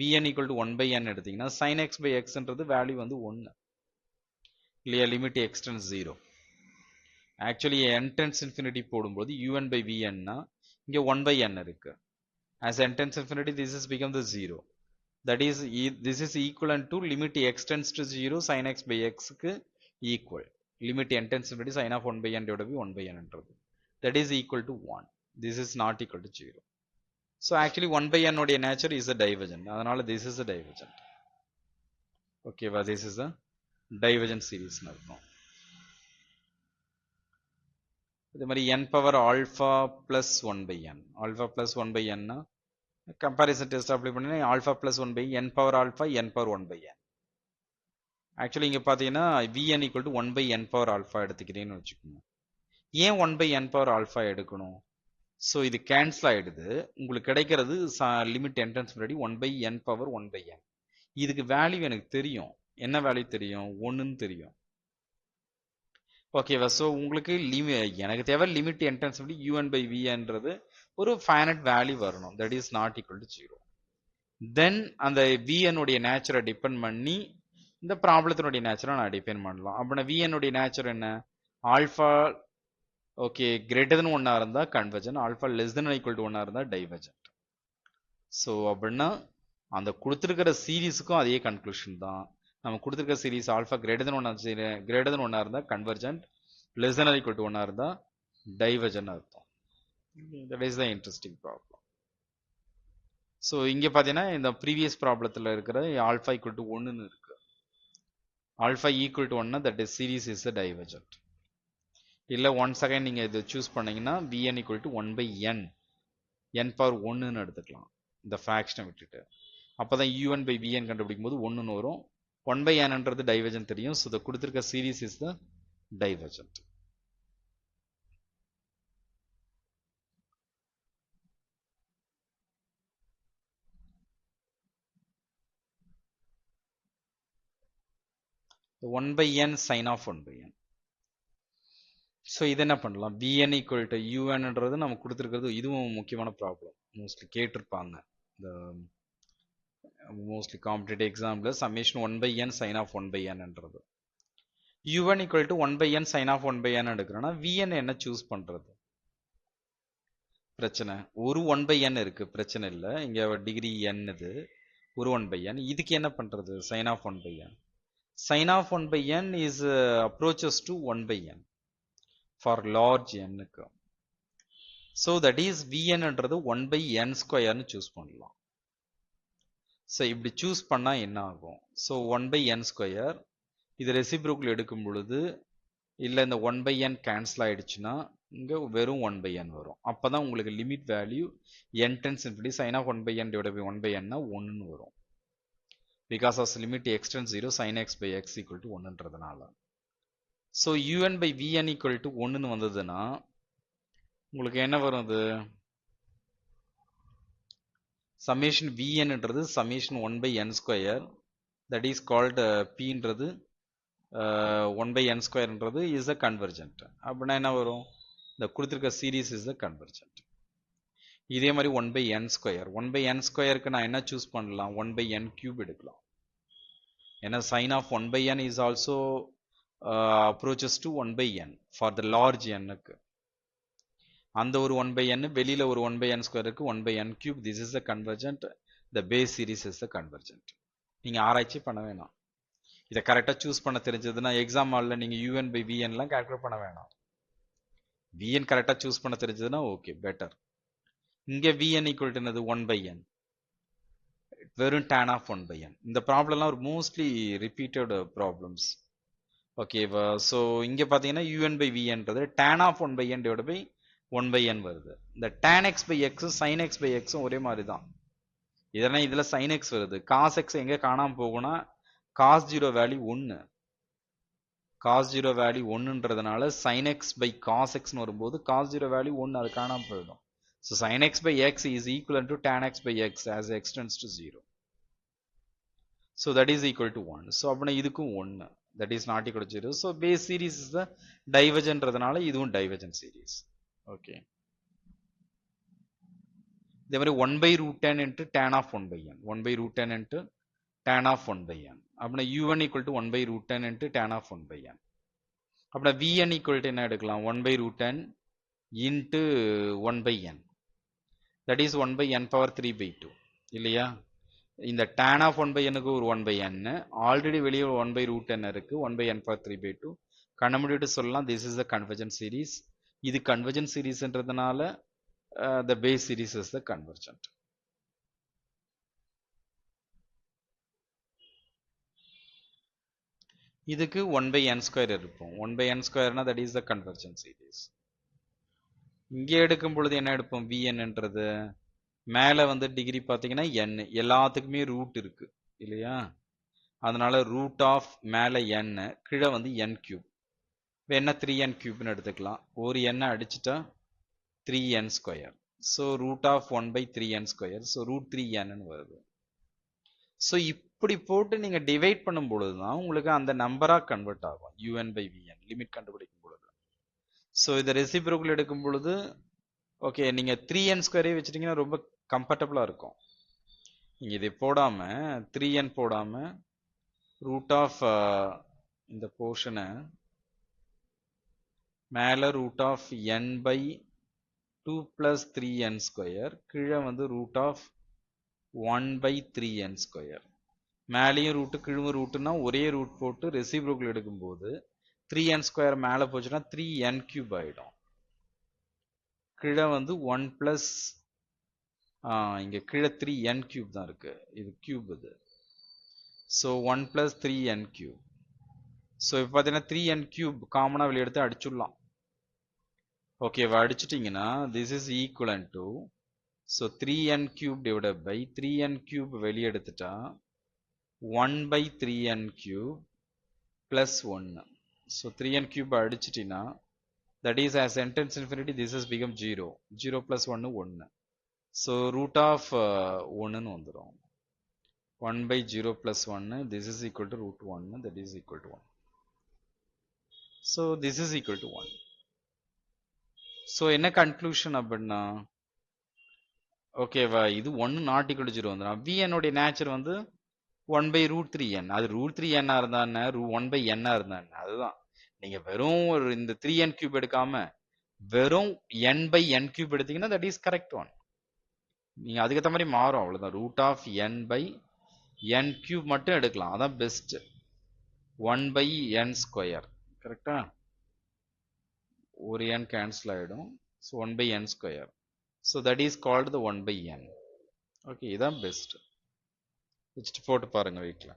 vn equal to 1/n எடுத்தீங்கன்னா சைன் எக்ஸ் பை எக்ஸ்ன்றது வேல்யூ வந்து 1 இல்லையா, limit x tends 0. Actually n tends infinity போடும்போது un by vn னா இங்கே 1/n இருக்கு, As n tends infinity, this is become the 0. That is, this is equivalent to limit x tends to 0 sin x by x க்கு equal. Limit n tends to infinity sin of 1 by n divided by 1 by n என்றது. That is equal to 1. This is not equal to 0. So actually 1 by n உடைய nature is a divergent. அதனால this is a divergent. Okay, well, this is a divergent series அர்த்தம். இதே மாதிரி n power alpha plus 1 by n. Alpha plus 1 by n னா comparison test apply பண்ணி alpha plus 1 by n power alpha n power 1 by n. Actually இங்க பாத்தீங்கன்னா vn equal to 1 by n power alpha எடுத்துக்கிறேன்னு வச்சுக்கோங்க. ஏன் 1 by n power alpha எடுக்கணும்? So இது cancel ஆயிடுது. உங்களுக்கு கிடைக்கிறது லிமிட் என்ட்ரன்ஸ் முன்னாடி 1 by n power 1 by n. இதுக்கு வேல்யூ எனக்கு தெரியும். என்ன வேல்யூ தெரியும்? 1ன்னு தெரியும். ஓகேவா? ஸோ உங்களுக்கு எனக்கு தேவை லிமிட் என்ட்ரன்ஸ் முன்னாடி un by vன்றது ஒரு ஃபைனட் வேல்யூ வரணும். That is not equal to 0. தென் அந்த vn உடைய நேச்சரை டிபெண்ட் பண்ணி இந்த ப்ராப்ளத்தினுடைய நேச்சரை நான் டிபெண்ட் பண்ணலாம். அப்படின்னா vn உடைய நேச்சர் என்ன? ஆல்ஃபா ஓகே கிரேட்டர் தென் 1 இருந்தா convergent, alpha less then equal to 1 இருந்தா டைவர்ஜென்ட். ஸோ அப்படின்னா அந்த கொடுத்துருக்கிற சீரீஸுக்கும் அதே கன்க்ளூஷன் தான். நம்ம கொடுத்துருக்கிற சீரீஸ் ஆல்ஃபா கிரேட்டர் தென் 1 இருந்தா convergent, less then equal to 1 இருந்தா டைவர்ஜென்ட் அர்த்தம். That is the interesting problem. So இங்க பாத்தீங்கன்னா இந்த ப்ரீவியஸ் ப்ராப்ளத்துல இருக்கிற ஆல்ஃபா ஈக்குவல் டு 1ன்னு இருக்கு. Alpha equal to 1 that is series is the divergent. இல்ல ஒன் செகண்ட் நீங்க இது சூஸ் பண்ணீங்கன்னா vn equal to 1 by n n power 1ன்னு எடுத்துக்கலாம் இந்த ஃபிராக்ஷனை விட்டுட்டு. அப்பதான் un by vn கண்டுபிடிக்கும் போது 1ன்னு வரும். 1 by nன்றது டைவர்ஜென்ட் தெரியும். ஸோ இதை கொடுத்துருக்க series is the divergent. One by n sin of 1 by n. So இது என்ன பண்ணலாம்? vn equal to unன்றது நம்ம கொடுத்துருக்கிறது. இதுவும் முக்கியமான ப்ராப்ளம், மோஸ்ட்லி கேட்டிருப்பாங்க இந்த மோஸ்ட்லி காம்படிட்டிவ் எக்ஸாம்ல. Summation 1 by n sin of 1 by nன்றது un equal to 1 by n sin of 1 by n எடுக்கிறோன்னா vn என்ன சூஸ் பண்றது? பிரச்சனை ஒரு 1 by n இருக்கு, பிரச்சனை இல்லை. இங்க டிகிரி n இது ஒரு 1 by n. இதுக்கு என்ன பண்றது? sin of 1 by n. sin of 1 by n is approaches to 1 by n for large n க்கு. so that is vn என்றது 1 by n square னு சூஸ் பண்ணலாம். so இப்படி சூஸ் பண்ணா என்ன ஆகும்? so 1 by n square இது ரெசிப்ரோக்கல் எடுக்கும் பொழுது இல்ல இந்த 1 by n கேன்சல் ஆயிடுச்சுன்னா இங்க வெறும் 1 by n வரும். அப்பதான் உங்களுக்கு limit value n tends infinity sin of 1 by n divided by 1 by n னா 1ன்னு வரும். because of limit x tends 0 sin x by x equal to 1ன்றதுனால. so un by vn equal to 1ன்னு வந்ததுன்னா உங்களுக்கு என்ன வரும்? அது summation vnன்றது summation 1 by n square that is called pன்றது 1 by n squareன்றது is a convergent. அப்படின்னா என்ன வரும்? இந்த கொடுத்திருக்க series is a convergent. இதே மாதிரி 1 by n square 1 by n squareக்கு நான் என்ன சூஸ் பண்ணலாம்? 1 by n cube எடுக்கலாம். ஏன்னா sin of 1 by n is also approaches to 1 by n for the large n க்கு. அந்த ஒரு 1 by n வெளியில ஒரு 1 by n square இருக்கு, 1 by n cube. this is the convergent, the base series is the convergent. நீங்க ஆராய்ச்சி பண்ண வேணாம். இதை கரெக்டா சூஸ் பண்ண தெரிஞ்சதுன்னா எக்ஸாம் ஹால்ல நீங்க un by vn எல்லாம் கால்குலேட் பண்ண வேணாம். vn கரெக்டா சூஸ் பண்ண தெரிஞ்சதுன்னா ஓகே பெட்டர். இங்க vn equal to என்னது? 1 by n வெறும் tan of 1 by n. இந்த ப்ராப்ளம்லாம் ஒரு மோஸ்ட்லி ரிப்பீட்டட் ப்ராப்ளம்ஸ். ஓகேவா? ஸோ இங்க பாத்தீங்கன்னா un by vன்றது tan of 1 by n divided by 1 by n வருது. இந்த tan x by x sin x by x ஒரே மாதிரி தான். இதெல்லாம் இதுல sin x வருது. cos x எங்க காணாம போகும்னா cos 0 வேல்யூ 1. cos 0 வேல்யூ 1ன்றதுனால sin x by cos x னு வரும்போது cos 0 வேல்யூ 1 அது காணாம போயிடும். so sin x by x is equivalent to tan x by x as x tends to 0. so that is equal to 1. so அப்படின்னா இதுக்கும் 1. that is not equal to 0. so base series is the divergentன்றதுனால இதுவும் divergent series. okay. இதே மாதிரி 1 by root 10 into tan of 1 by n 1 by root 10 into tan of 1 by n. அப்படின்னா u1 equal to 1 by root 10 into tan of 1 by n. அப்படின்னா vn equal to என்ன எடுக்கலாம்? 1 by root 10 into 1 by n. that is 1 by n power 3 by 2 இல்லையா? இந்த tan of 1 by n க்கு ஒரு 1 by n, already வெளியே 1 by root n இருக்கு, 1 by n power 3 by 2. கண்ணமுடிட்டு சொல்லலாம் this is the convergent series. இது convergent seriesன்றதுனால the base series is the convergent. இதுக்கு 1 by n square இருப்போம். 1 by n square னா that is the convergent series. இங்கே எடுக்கும் பொழுது என்ன எடுப்போம்? vn என்றது மேலே வந்து டிகிரி பார்த்தீங்கன்னா n, எல்லாத்துக்குமே ரூட் இருக்கு இல்லையா? அதனால ரூட் ஆஃப் மேலே n, கீழே வந்து n கியூப். இப்போ என்ன 3n கியூப்னு எடுத்துக்கலாம். ஒரு n அடிச்சுட்டா 3n square. So root of 1 by 3n square. So root 3n வருது. ஸோ இப்படி போட்டு நீங்கள் டிவைட் பண்ணும் பொழுது தான் உங்களுக்கு அந்த நம்பராக கன்வெர்ட் ஆகும் un by vn லிமிட் கண்டுபிடிக்கும் பொழுது. ஸோ இதை ரெசிப்ரோக்கல் எடுக்கும் பொழுது ஓகே நீங்கள் 3n ஸ்கொயரே வச்சுட்டிங்கன்னா ரொம்ப கம்ஃபர்டபுளாக இருக்கும். நீங்கள் இதை போடாமல் 3n போடாமல் ரூட் ஆஃப் இந்த போர்ஷனை மேலே root of n by 2 plus 3n square, கீழே வந்து root of 1 by 3n square. மேலேயும் ரூட்டு கீழும் ரூட்டுனா ஒரே ரூட் போட்டு ரெசிப்ரோக்கல் எடுக்கும்போது 3n ஸ்கொயர் மேலே போச்சுன்னா 3n கியூப் ஆகிடும். கீழே வந்து 1 plus இங்கே கீழே 3n கியூப் தான் இருக்கு, இது கியூப் இது. So 1 plus 3n cube. So இப்போ பார்த்தீங்கன்னா 3n கியூப் காமனாக வெளியே எடுத்து அடிச்சுடலாம். ஓகேவா? அடிச்சிட்டிங்கன்னா this is equivalent to, so 3n cube divided by 3n cube வெளியே எடுத்துட்டா 1 by 3n cube plus 1. So 3n cube அடிச்சிட்டிங்கன்னா that is as n tends infinity this has become 0. 0 plus 1 1. So root of 1ன்னு வந்துடும். 1 by 0 plus 1, this is equal to root 1, that is equal to 1. So this is equal to 1. So என்ன conclusion அப்படின்னா ஓகேவா, இது 1 not equal to 0 வந்துடும். vn உடைய nature வந்து 1 by root 3n. அது root 3n இருந்தா என்ன, 1 by n இருந்தா என்ன, அதுதான். நீங்க வெறும் ஒரு இந்த 3n கியூப் எடுக்காம வெறும் n by n கியூப் எடுத்தீங்கன்னா that is correct one. நீங்க அதுக்கேற்ற மாதிரி மாறும், அவ்வளவுதான். Root of n by n cube மட்டும் எடுக்கலாம், அதான் பெஸ்ட். 1 by n ஸ்கொயர் கரெக்டா, ஒரு n கேன்சல் ஆயிடும். So 1 by n square. So that is called the 1 by n. Okay, இதான் பெஸ்ட். வச்சுட்டு போட்டு பாருங்க வீட்டில்.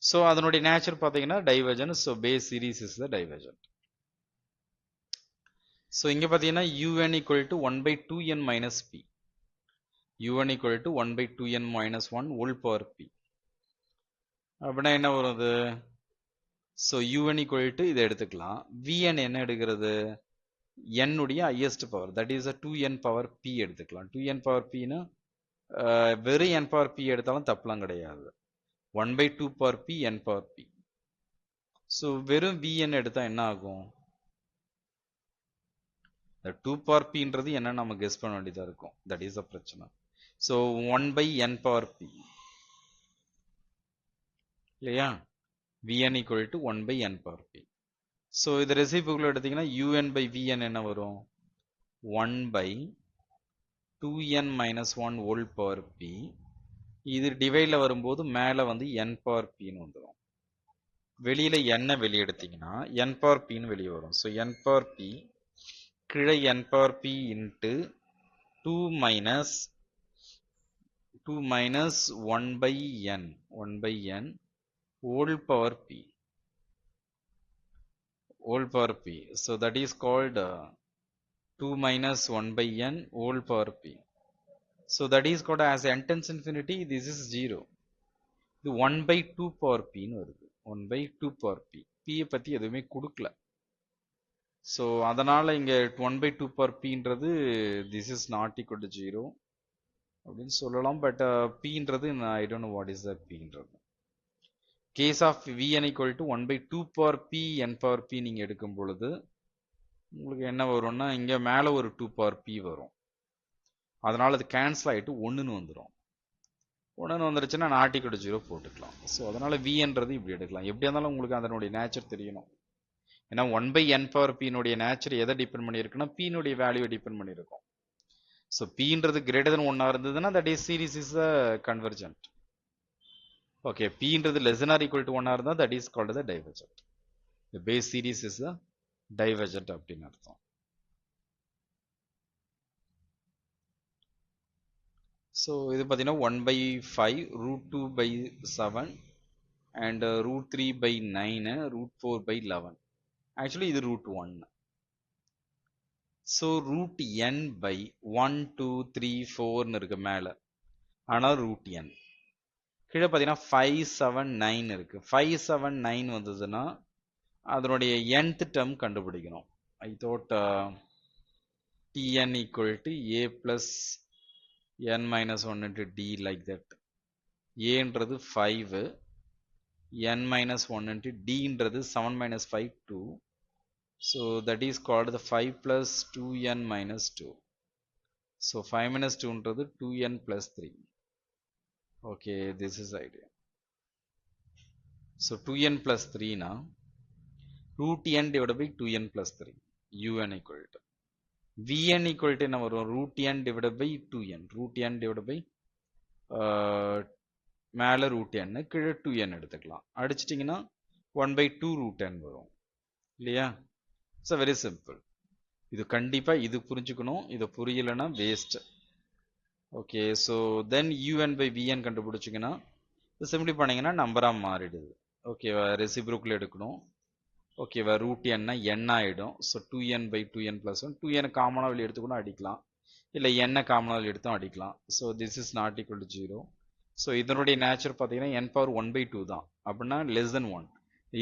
ஸோ அதனுடைய நேச்சர் பார்த்தீங்கன்னா divergent. So base series is the divergent. So இங்கே பார்த்தீங்கன்னா un equal to 1 by 2n minus p. un equal to 1 by 2n minus 1 whole power p. அப்படின்னா என்ன வருது? ஸோ un equal to இதை எடுத்துக்கலாம். vn என்ன எடுக்கிறது? n உடைய highest power, that is 2n power p எடுத்துக்கலாம். 2n பவர் pனா வெறும் n பவர் p எடுத்தாலும் தப்பலாம் கிடையாது. 1 by 2 power p n power p. So வெறும் vn எடுத்தா என்ன ஆகும்? இந்த 2 power pன்றது என்ன நம்ம கெஸ் பண்ண வேண்டியதா இருக்கும். தட் இஸ் த பிரச்சனை. So 1 by n power p இல்லையா, vn equal to 1 by n power p. So இது ரெசிப்ரோக்கல் எடுத்தீங்கன்னா un by vn என்ன வரும்? 1 by 2n minus 1 whole power p. இது டிவைட்ல வரும்போது மேலே வந்து n power pன்னு வந்துடும். வெளியில n வெளியே எடுத்தீங்கன்னா n power pன்னு வெளியே வரும். ஸோ n power p கீழே n power p into 2 minus 1 by n whole power p. So that is called 2 minus 1 by n whole power p. So that is called as n tends infinity, this is 0. இது 1 by 2 power pன்னு வருது. 1 by 2 power p. p பற்றி எதுவுமே கொடுக்கல. So அதனால் இங்கே 1 by 2 power pன்றது this is not equal to 0 அப்படின்னு சொல்லலாம். But pன்றது I don't know what is the pன்றது. Case of vn equal to 1 by 2 power p n power p நீங்கள் எடுக்கும் பொழுது உங்களுக்கு என்ன வரும்னா இங்கே மேலே ஒரு 2 power p வரும். அதனால் அது கேன்சல் ஆகிட்டு 1ன்னு வந்துடும். 1ன்னு வந்துருச்சுன்னா நாட் ஈக்குவல் டு 0 போட்டுக்கலாம். ஸோ அதனால் vன்றது இப்படி எடுக்கலாம். எப்படியா இருந்தாலும் உங்களுக்கு அதனுடைய நேச்சர் தெரியணும். ஏன்னா 1 by n power pனுடைய நேச்சர் எதை டிபெண்ட் பண்ணியிருக்குன்னா pனுடைய வேல்யூவை டிபெண்ட் பண்ணியிருக்கும். So P-ன்றது greater than 1 இருந்ததுன்னா that is series is the convergent. Okay, P-ன்றது less than or equal to 1 இருந்தா that is called the divergent. The base series is the divergent அப்படின்னு அர்த்தம். So இது பார்த்தீங்கன்னா 1 by 5 root 2 by 7 and root 3 by 9 root 4 by 11. Actually இது root 1. So root n by 1 2 3 4 இருக்கு மேல, ஆனால் root n கீழே பார்த்தீங்கன்னா 5 7 9 இருக்கு. 5 7 9 வந்ததுன்னா அதனுடைய nth term கண்டுபிடிக்கணும். I thought Tn equal to a plus n minus 1 into d like that. a ன்றது 5, n minus 1 into d ன்றது 7 minus 5 2. So that is called the 5 plus 2n minus 2. So 5 minus 2 ன்றது 2n plus 3. Okay, this is idea. So 2n plus 3 now root n divided by 2n plus 3 un equal to vn equal to என்ன வரும் root n divided by 2n root n divided by மேல root n கீழே 2n எடுத்துக்கலாம், அடிச்சிட்டிங்கன்னா 1 by 2 root n வரும் இல்லையா. It's very simple. இது கண்டிப்பா இது புரிஞ்சுக்கணும், இது புரியலைன்னா waste. Okay, so then un by vn கண்டுபிடிச்சிங்கன்னா சிம்பிளி பண்ணீங்கன்னா நம்பராக மாறிடுது. ஓகேவா, ரெசிப்ரோக்கில் எடுக்கணும். ஓகேவா, ரூட் என்ன n ஆகிடும். So 2n by 2n plus 1 2n காமனாக வெளியே எடுத்துக்கூட அடிக்கலாம், இல்லை n காமனாக வெளியே எடுத்தும் அடிக்கலாம். So this is not equal to 0. So இதனுடைய நேச்சர் பார்த்தீங்கன்னா n power 1 by 2 தான், அப்படின்னா லெஸ் தென் 1.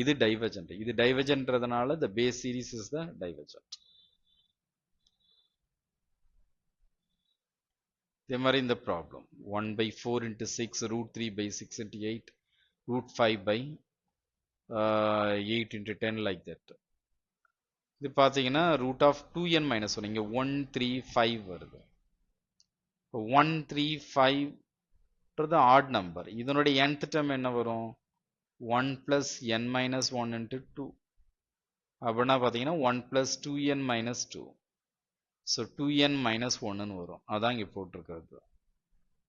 இது டைவர்ஜென்ட். இது டைவர்ஜென்ட்றதுனால the base series is the divergent. இதே மாதிரி இந்த problem 1 by 4 into 6 root 3 by 6 into 8 root 5 by 8 into 10 like that. இது பார்த்தீங்கன்னா root of 2n minus 1 இங்கே 1 3 5 வருது. 1 3 5ன்றது ஆட் நம்பர். இதனுடைய nth term என்ன வரும் 1 plus n minus 1 into 2. அப்படின்னா பார்த்தீங்கன்னா 1 plus 2n minus 2. So 2n minus 1ன்னு வரும். அதான் இங்கே போட்டிருக்கிறது.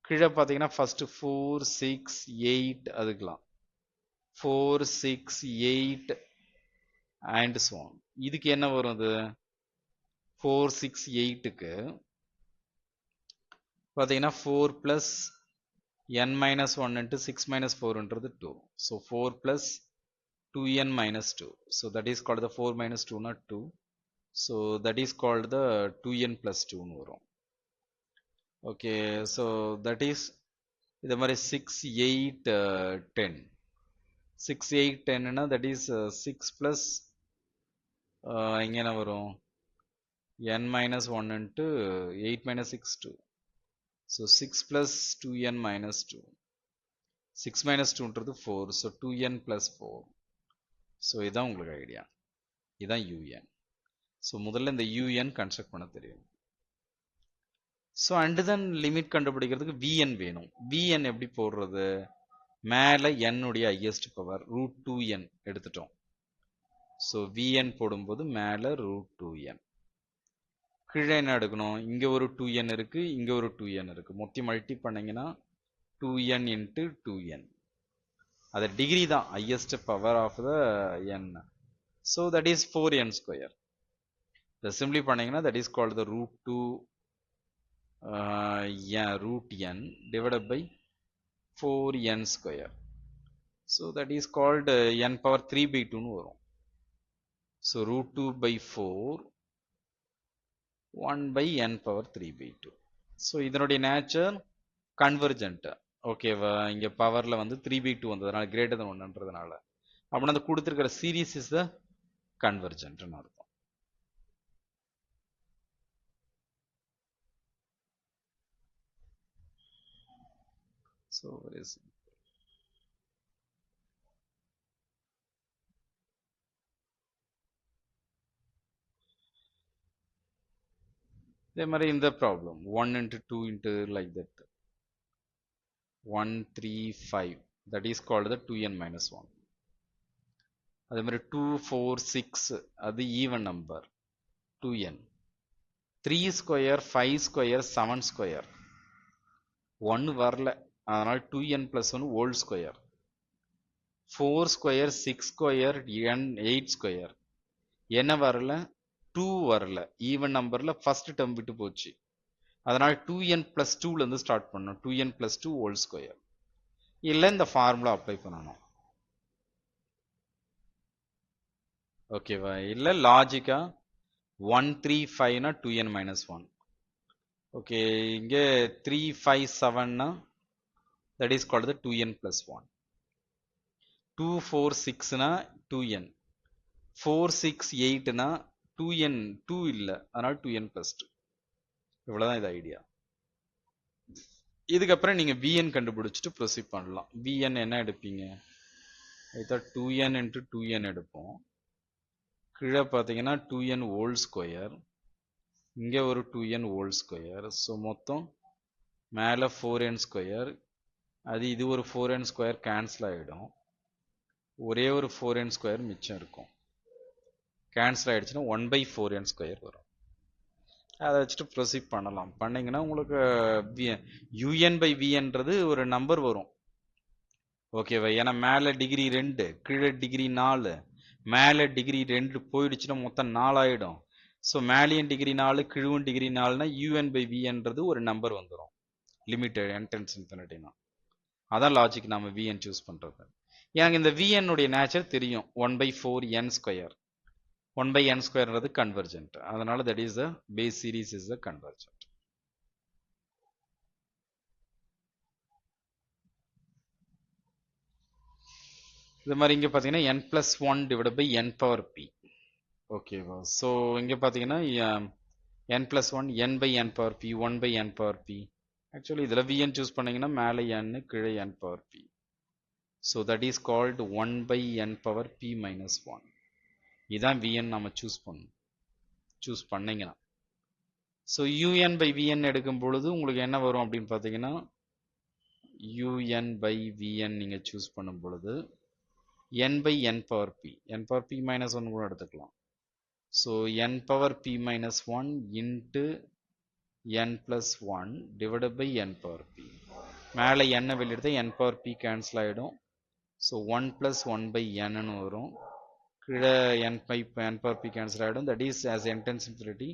கீழே பார்த்தீங்கன்னா ஃபர்ஸ்ட் 4 6 8 அதுக்கலாம் 4 6 8 and so on. இதுக்கு என்ன வரும், அது 4 6 8க்கு பார்த்தீங்கன்னா 4 plus n minus 1 into 6 minus 4ன்றது 2. So 4 plus 2n minus 2. So that is called the 4 minus 2 not 2. So that is called the 2n plus 2ன்னு வரும். ஓகே, ஸோ தட் இஸ் இது மாதிரி 6 8 10 6 8 10னா that is 6 plus இங்கே என்ன வரும் n minus 1 into 8 minus 6 2. So 6 plus 2n minus 2. 6 minus 2ன்றது 4. So 2n plus 4. So இதுதான் உங்களுக்கு idea, இதுதான் un. So முதல்ல இந்த un கன்ஸ்ட்ரக்ட் பண்ண தெரியும். ஸோ அண்டு தென் லிமிட் கண்டுபிடிக்கிறதுக்கு vn வேணும். vn எப்படி போடுறது, மேலே n உடைய ஹையஸ்ட் பவர் ரூட் 2n எடுத்துட்டோம். ஸோ vn போடும்போது மேலே ரூட் 2n, கீழே என்ன எடுக்கணும், இங்கே ஒரு 2n இருக்கு, இங்கே ஒரு 2n இருக்கு, மொத்தம் மல்டி பண்ணீங்கன்னா 2n இன்ட்டு 2n. அது டிகிரி தான் highest power of the n. So that is 4n square. இதை சிம்பிளி பண்ணீங்கன்னா that is called the root 2 root n divided by 4n square. So that is called n power 3 by 2 ன்னு வரும். So root 2 by 4 1 by n power 3 by 2. So இதனுடைய nature convergent. ஓகேவா, இங்கே பவரில் வந்து 3 by 2 வந்ததுனால கிரேட்டர் தென் 1ன்றதுனால அப்படின்னா அந்த கொடுத்துருக்கிற சீரீஸ் இஸ் த கன்வர்ஜென்ட்னு அர்த்தம். So very simple. இதே மாதிரி இந்த problem 1 into 2 into like that 1 3 5 that is called the 2n minus 1. அதே மாதிரி 2 4 6 அது even number 2n. 3 square 5 square 7 square 1 வரல, அதனால் 2n plus 1 whole square. 4 square 6 square 8 square என்ன வரல, 2 வரல. ஈவன் நம்பர்ல ஃபர்ஸ்ட் டேர்ம் விட்டு போச்சு, அதனால் 2n plus 2 ல இருந்து ஸ்டார்ட் பண்ணணும். 2n plus 2 whole square. இல்ல இந்த ஃபார்முலா அப்ளை பண்ணணும். ஓகேவா? இல்ல லாஜிக்கா 1 3 5 னா 2n minus 1. ஓகே, இங்க 3 5 7 னா that is called the 2n plus 1. 2 4 6 னா 2n. 4 6 8 னா 2n 2 இல்ல, அதனால 2n plus 2. இவ்வளவுதான் இது ஐடியா. இதுக்கப்புறம் நீங்க vn கண்டுபிடிச்சிட்டு ப்ரொசீட் பண்ணலாம். vn என்ன எடுப்பீங்க? இதை 2n into 2n எடுப்போம். கீழே பார்த்தீங்கன்னா 2n whole square, இங்க ஒரு 2n whole square. ஸோ மொத்தம் மேலே 4n square, அது இது ஒரு 4n square கேன்சல் ஆகிடும், ஒரே ஒரு 4n square மிச்சம் இருக்கும். கேன்சல் ஆகிடுச்சுன்னா 1/4n square வரும். அதை வச்சுட்டு ப்ரொசீட் பண்ணலாம். பண்ணிங்கன்னா உங்களுக்கு un/vன்றது ஒரு நம்பர் வரும். ஓகேவா? ஏன்னா மேலே டிகிரி 2 கீழே டிகிரி 4, மேலே டிகிரி 2 போயிடுச்சுன்னா மொத்தம் 4 ஆகிடும். ஸோ மேலேயும் டிகிரி 4 கீழும் டிகிரி 4னா un/vன்றது ஒரு நம்பர் வந்துடும். லிமிட்டட் n tends infinity-னா அதான் லாஜிக் நம்ம vn சூஸ் பண்ணுறது. எனக்கு இந்த vn உடைய நேச்சர் தெரியும், 1/4n square. 1/n squareன்றது கன்வர்ஜென்ட், அதனால that is the base series is the convergent. இது மாதிரி இங்க பாத்தீங்கன்னா n plus 1 divided by n power p. ஓகேவா? ஸோ இங்க பாத்தீங்கன்னா n plus 1 n by n power p 1 by n power p. Actually இதில் vn choose பண்ணீங்கன்னா மேலே n கீழே n power p. So that is called 1 by n power p minus 1. இதான் vn நம்ம choose பண்ணீங்கன்னா. ஸோ un/vn எடுக்கும் பொழுது உங்களுக்கு என்ன வரும் அப்படின்னு பார்த்தீங்கன்னா, un/vn நீங்கள் சூஸ் பண்ணும் பொழுது n/n power p, n power p minus 1 கூட எடுத்துக்கலாம். So n power p minus 1 into n plus 1 divided by n power p. மேலே n வெளியெடுத்து n power p கேன்சல் ஆகிடும். ஸோ 1 plus 1/n ன்னு வரும். கீழே n power p கேன்சல் ஆகிடும். That is as n tends infinity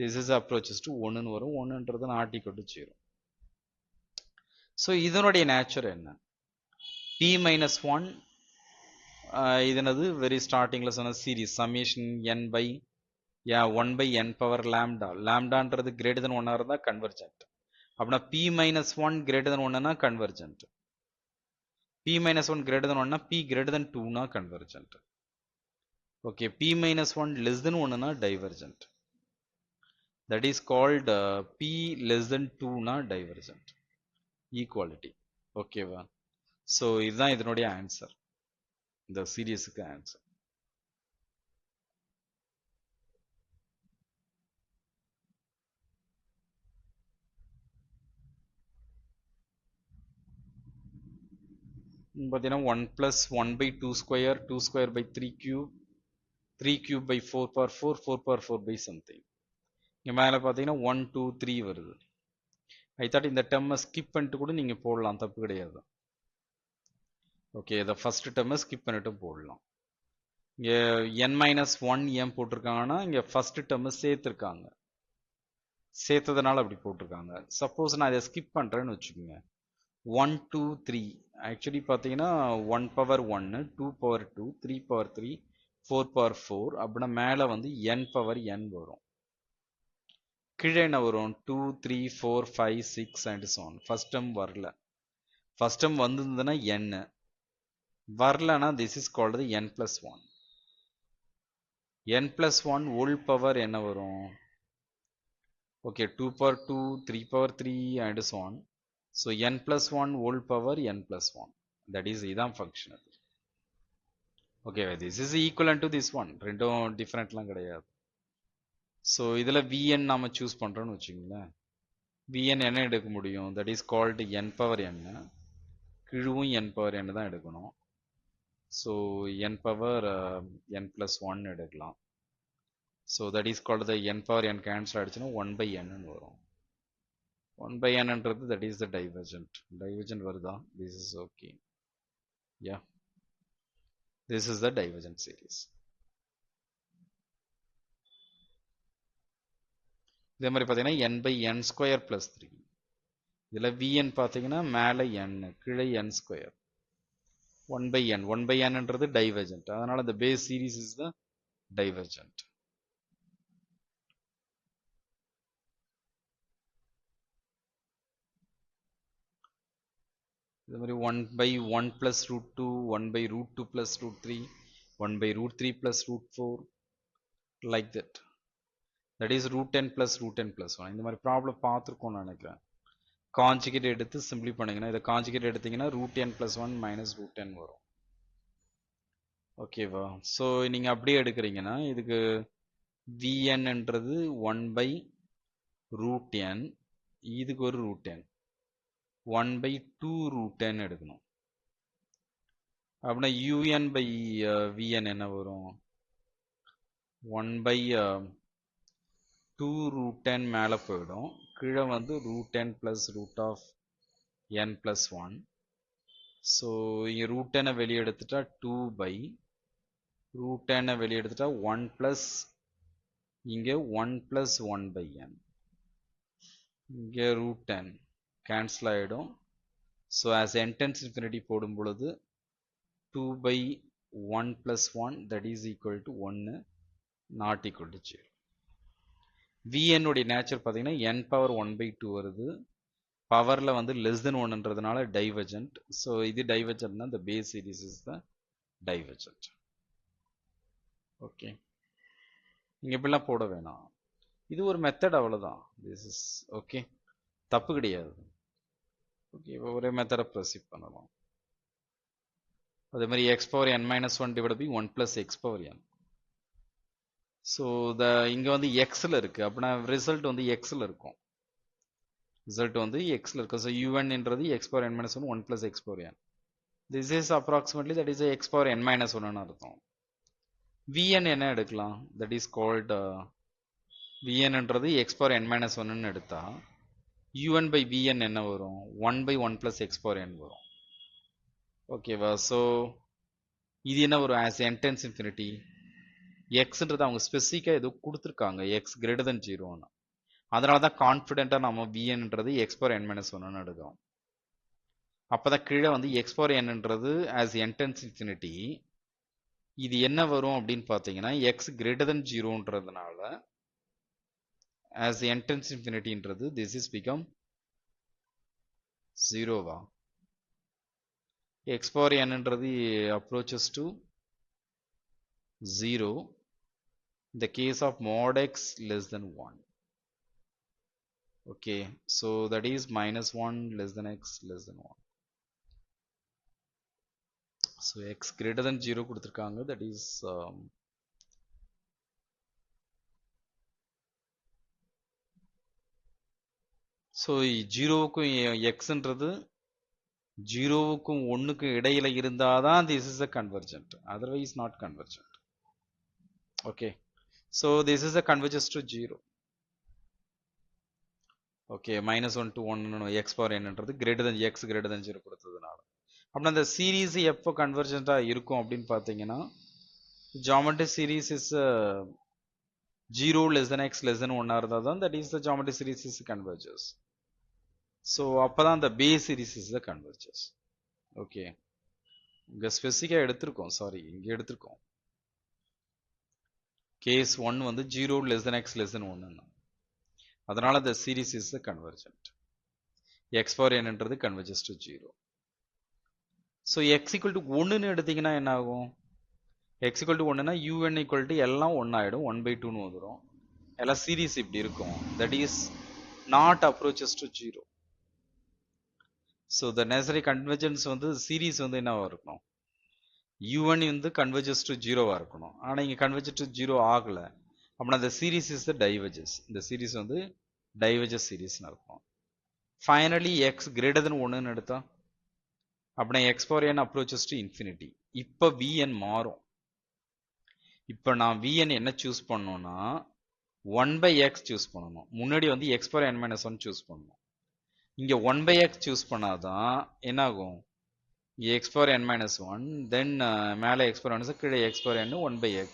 this is approaches to 1ன்னு வரும். 1ன்றது not equal to 0. ஸோ இதனுடைய நேச்சர் என்ன? p minus 1 இதனது வெரி ஸ்டார்டிங்கில் சொன்ன series summation n by 1/n power lambda. லாம்டான்றது கிரேட்டர் தென் 1 இருந்தால் கன்வர்ஜென்ட். அப்படின்னா p minus 1 greater than 1னா convergent, p minus 1 greater than 1னா p கிரேட்டர் தென் 2னா convergent. Okay, p minus 1 less than 1னா divergent. that is called p less than 2 னா divergent. Equality. ஓகேவா? So இதுதான் இதனுடைய ஆன்சர், இந்த சீரியஸுக்கு ஆன்சர். பார்த்தீங்கன்னா 1 plus 1/2 square 2 square by 3 cube 3 cube by 4 power 4 4 power 4 by something. இங்கே மேலே பார்த்தீங்கன்னா 1 2 3 வருது. ஐ தாட் இந்த டெர்மை ஸ்கிப் பண்ணிட்டு கூட நீங்கள் போடலாம், தப்பு கிடையாது. ஓகே, இதை ஃபர்ஸ்ட் டெர்மை ஸ்கிப் பண்ணிட்டு போடலாம். இங்கே n-1 ஏன் போட்டிருக்காங்கன்னா இங்கே ஃபர்ஸ்ட் டெர்மை சேர்த்துருக்காங்க, சேர்த்ததுனால அப்படி போட்டிருக்காங்க. சப்போஸ் நான் இதை ஸ்கிப் பண்ணுறேன்னு வச்சுக்கோங்க, 1 2 3 ஆக்சுவலி பார்த்தீங்கன்னா 1 power 1 2 power 2 3 power 3 4 power 4 அப்படின்னா மேலே வந்து n power n வரும். கீழே என்ன வரும்? 2 3 4 5 6 and so on. First term வரல. ஃபர்ஸ்ட் டேர்ம் வந்திருந்ததுன்னா n, வரலன்னா this is called n plus 1. n plus 1 whole power என்ன வரும்? Okay, 2 power 2 3 power 3 and so on. So n plus 1 whole power n plus 1. That is இதான் function. Okay, this is equivalent to this one. ரெண்டும் டிஃப்ரெண்ட்லாம் கிடையாது. So இதில் vn நாம choose பண்ணுறோன்னு வச்சுங்களேன், vn என்ன எடுக்க முடியும்? That is called n power n, கீழுவும் n power n தான் எடுக்கணும். So n power n plus 1 எடுக்கலாம். So that is called the n power n cancel ஆயிடுச்சுன்னா 1 by n ன்னு வரும். 1 by n ன்றது that is the divergent. Divergent வருதா? This is okay. Yeah. This is the divergent series. இதே மாதிரி பார்த்தீங்கன்னா n by n square plus 3. இதில் vn பார்த்தீங்கன்னா மேலே n கீழே n square. 1 by n. 1 by n ன்றது divergent. அதனால the base series is the divergent. இதே மாதிரி 1 by 1 plus root 2, 1 by root 2 plus root 3, 1 by root 3 plus root 4, like that. That is root 10 plus root 10 plus 1. இந்த மாதிரி problem பார்த்துருக்கோம்னு நினைக்கிறேன். Conjugate எடுத்து simply பண்ணிங்கன்னா இதை கான்ஜுகேட் எடுத்தீங்கன்னா root n plus 1 minus root n வரும். ஓகேவா? ஸோ நீங்கள் அப்படியே எடுக்கிறீங்கன்னா இதுக்கு vn ன்றது 1 by root n, இதுக்கு ஒரு root n, 1 by 2 root n எடுக்கணும். அப்படின்னா un by vn என்ன வரும்? 1 by 2 root n மேலே போயிடும், கீழே வந்து root n plus root of n plus 1. So இங்கே root n வெளியே எடுத்துட்டா 2 by root n வெளியே எடுத்துட்டா 1 plus இங்கே 1 plus 1 by n, இங்கே root n கேன்சல் ஆகிடும். So as n tends infinity போடும் பொழுது 2 by 1 plus 1 that is equal to 1, not equal to 0. vn உடைய நேச்சர் பார்த்தீங்கன்னா n power 1 by 2 வருது, பவரில் வந்து less than 1ன்றதுனால divergent. ஸோ இது divergentனா the base series is the divergent. Okay, நீங்கள் இப்படிலாம் போட வேணாம், இது ஒரு மெத்தட் அவ்வளோதான். திஸ் இஸ் ஓகே, தப்பு கிடையாது. ஓகே, இப்போ ஒரே மெத்தடை ப்ரொசீட் பண்ணலாம். அதே மாதிரி x power n minus 1 divided by 1 plus x power n. So இங்கே வந்து எக்ஸில் இருக்குது, அப்படின்னா ரிசல்ட் வந்து எக்ஸில் இருக்கும். ரிசல்ட் வந்து எக்ஸில் இருக்கும். ஸோ un-ன்றது x power n minus 1 1 plus x power n. This is approximately that is x power n minus 1ன்னு அர்த்தம். vn என்ன எடுக்கலாம்? தட் இஸ் கால்ட் vn-ன்றது x power n minus 1ன்னு எடுத்தா un by vn என்ன வரும்? 1 by 1 plus x power n வரும். ஓகேவா? ஸோ இது என்ன வரும்? as n tends infinity, எக்ஸ்ன்றது அவங்க ஸ்பெசிஃபிக்காக ஏதோ கொடுத்துருக்காங்க எக்ஸ் கிரேட்டர் தென் 0ன்னு. அதனால தான் கான்ஃபிடென்ட்டாக நம்ம vnன்றது x power n minus 1ன்னு எடுக்கிறோம். அப்போ தான் கீழே வந்து x power n-ன்றது as n tends infinity இது என்ன வரும் அப்படின்னு பார்த்தீங்கன்னா எக்ஸ் கிரேட்டர் தென் 0ன்றதுனால as n tends infinity-ன்றது this is become 0வா? x power n-ன்றது approaches to 0 in the case of mod x less than 1. Okay, so that is minus 1 less than x less than 1. So x greater than 0 கொடுத்திருக்காங்க, that is so 0க்கும் xன்றது 0க்கும் 1க்கும் இடையில இருந்தாதான் this is a convergent, otherwise not convergent. Okay, so this is a converges to 0. Okay, minus 1 to 1 x power n-ன்றது greater than x greater than 0 கொடுத்ததுனால. அப்படின்னா அந்த series எப்போ கன்வர்ஜென்ட்டாக இருக்கும் அப்படின்னு பார்த்தீங்கன்னா geometry series is 0 less than x less than 1 இருந்தால் தான் that is the geometry series is converges. So அப்போ தான் அந்த base series is the converges. Okay, இங்கே ஸ்பெசிஃபிக்காக எடுத்திருக்கோம், சாரி இங்கே எடுத்திருக்கோம். கேஸ் 1 வந்து 0 less than x less than 1, அதனால the series is the convergent. x power n-ன்றது converges to 0. So x equal to 1ன்னு எடுத்தீங்கன்னா என்ன ஆகும்? x equal to 1னா un equal to எல்லாம் 1 ஆகிடும், 1 by 2ன்னு வந்துடும். எல்லாம் சீரீஸ் இப்படி இருக்கும், that is not approaches to 0. So the necessary convergence வந்து சீரீஸ் வந்து என்னவாக இருக்கணும்? un வந்து converges to 0வாக இருக்கணும். ஆனால் இங்கே converges to 0 ஆகலை, அப்படின்னா the series is the diverges. இந்த சீரீஸ் வந்து diverges சீரீஸ்னு இருக்கும். ஃபைனலி x greater than 1ன்னு எடுத்தா அப்படின்னா x power n approaches to infinity. இப்போ vn மாறும். இப்போ நான் vn என்ன சூஸ் பண்ணணும்னா 1/x சூஸ் பண்ணணும். முன்னாடி வந்து x power n minus 1 choose பண்ணணும். இங்க 1/x சூஸ் பண்ணாதான் என்ன ஆகும்? x power n minus 1 then மேலே x power n கீழே x power n 1/x.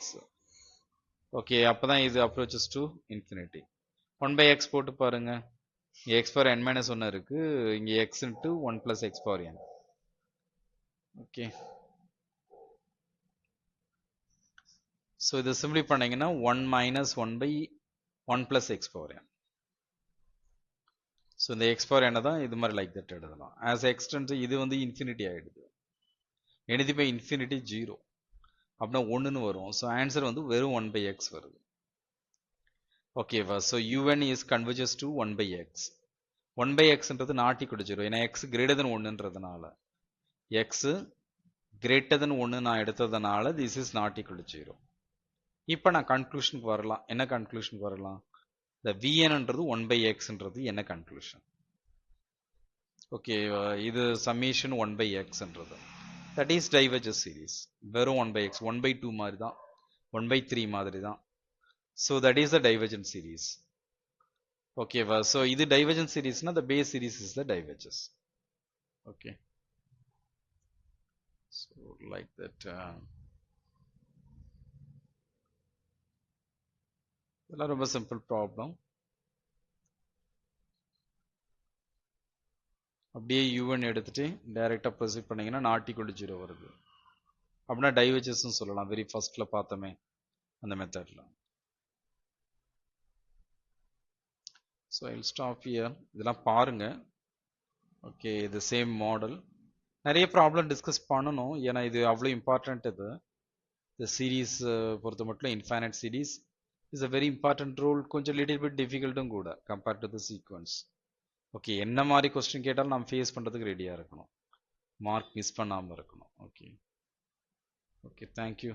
Okay, அப்பதான் இது approaches to infinity. 1/x போட்டு பாருங்க. x power n minus 1 இருக்கு, இங்க x into 1 plus x power n. Okay, so இது சிம்பிளி பண்ணீங்கன்னா 1 minus 1 by 1 plus x power n. So இந்த x power n தான் இது மாதிரி லைக் தட் எழுதலாம். ஆஸ் எக்ஸ்டென்ஸ் இது வந்து இன்ஃபினிட்டி ஆகிடுது. anything by infinity 0 அப்படின்னா 1ன்னு வரும். ஸோ ஆன்சர் வந்து வெறும் 1/x வருது. ஓகேவா? So un is converges to 1/x. 1/xன்றது நாட் ஈக்குவல் டு 0, ஏன்னா x கிரேட்டர் தென் 1ன்றதுனால. x கிரேட்டர் தென் 1 நான் எடுத்ததுனால this is not equal to 0. இப்போ நான் கன்க்ளூஷனுக்கு வரலாம். என்ன கன்க்ளூஷனுக்கு வரலாம்? இந்த vnன்றது 1/xன்றது என்ன கன்க்ளூஷன்? ஓகே, இது சம்மேஷன் 1/xன்றது தட் இஸ் டைவர்ஜஸ் சீரிஸ். வெறும் 1/x 1/2 மாதிரி தான், 1/3 மாதிரி தான். So that is the divergent series. ஓகேவா? ஸோ இது டைவர்ஜென்ட் சீரிஸ்னா the base series is the diverges. Okay, so like that. இதெல்லாம் ரொம்ப சிம்பிள் ப்ராப்ளம். அப்படியே u1 எடுத்துட்டு டைரெக்டாக ப்ரொசீட் பண்ணீங்கன்னா நாட் ஈக்குவல் டு 0 வருது. அப்படின்னா டைவர்ஜஸ்ன்னு சொல்லலாம், வெரி ஃபர்ஸ்ட்ல பார்த்தோமே அந்த மெத்தட்ல. So I'll stop here. இதெல்லாம் பாருங்க. ஓகே, இது சேம் மாடல். நிறைய ப்ராப்ளம் டிஸ்கஸ் பண்ணணும், ஏன்னா இது அவ்வளோ இம்பார்ட்டன்ட். இது இந்த சீரீஸ் பொறுத்த மட்டும் infinite series is a very important rule. கொஞ்சம் லிட்டில் பிட் டிஃபிகல்ட்டும் கூட compared to the sequence. Okay, என்ன மாதிரி கொஸ்டின் கேட்டாலும் நம்ம ஃபேஸ் பண்ணுறதுக்கு ரெடியாக இருக்கணும், மார்க் மிஸ் பண்ணாமல் இருக்கணும். Okay, okay, thank you.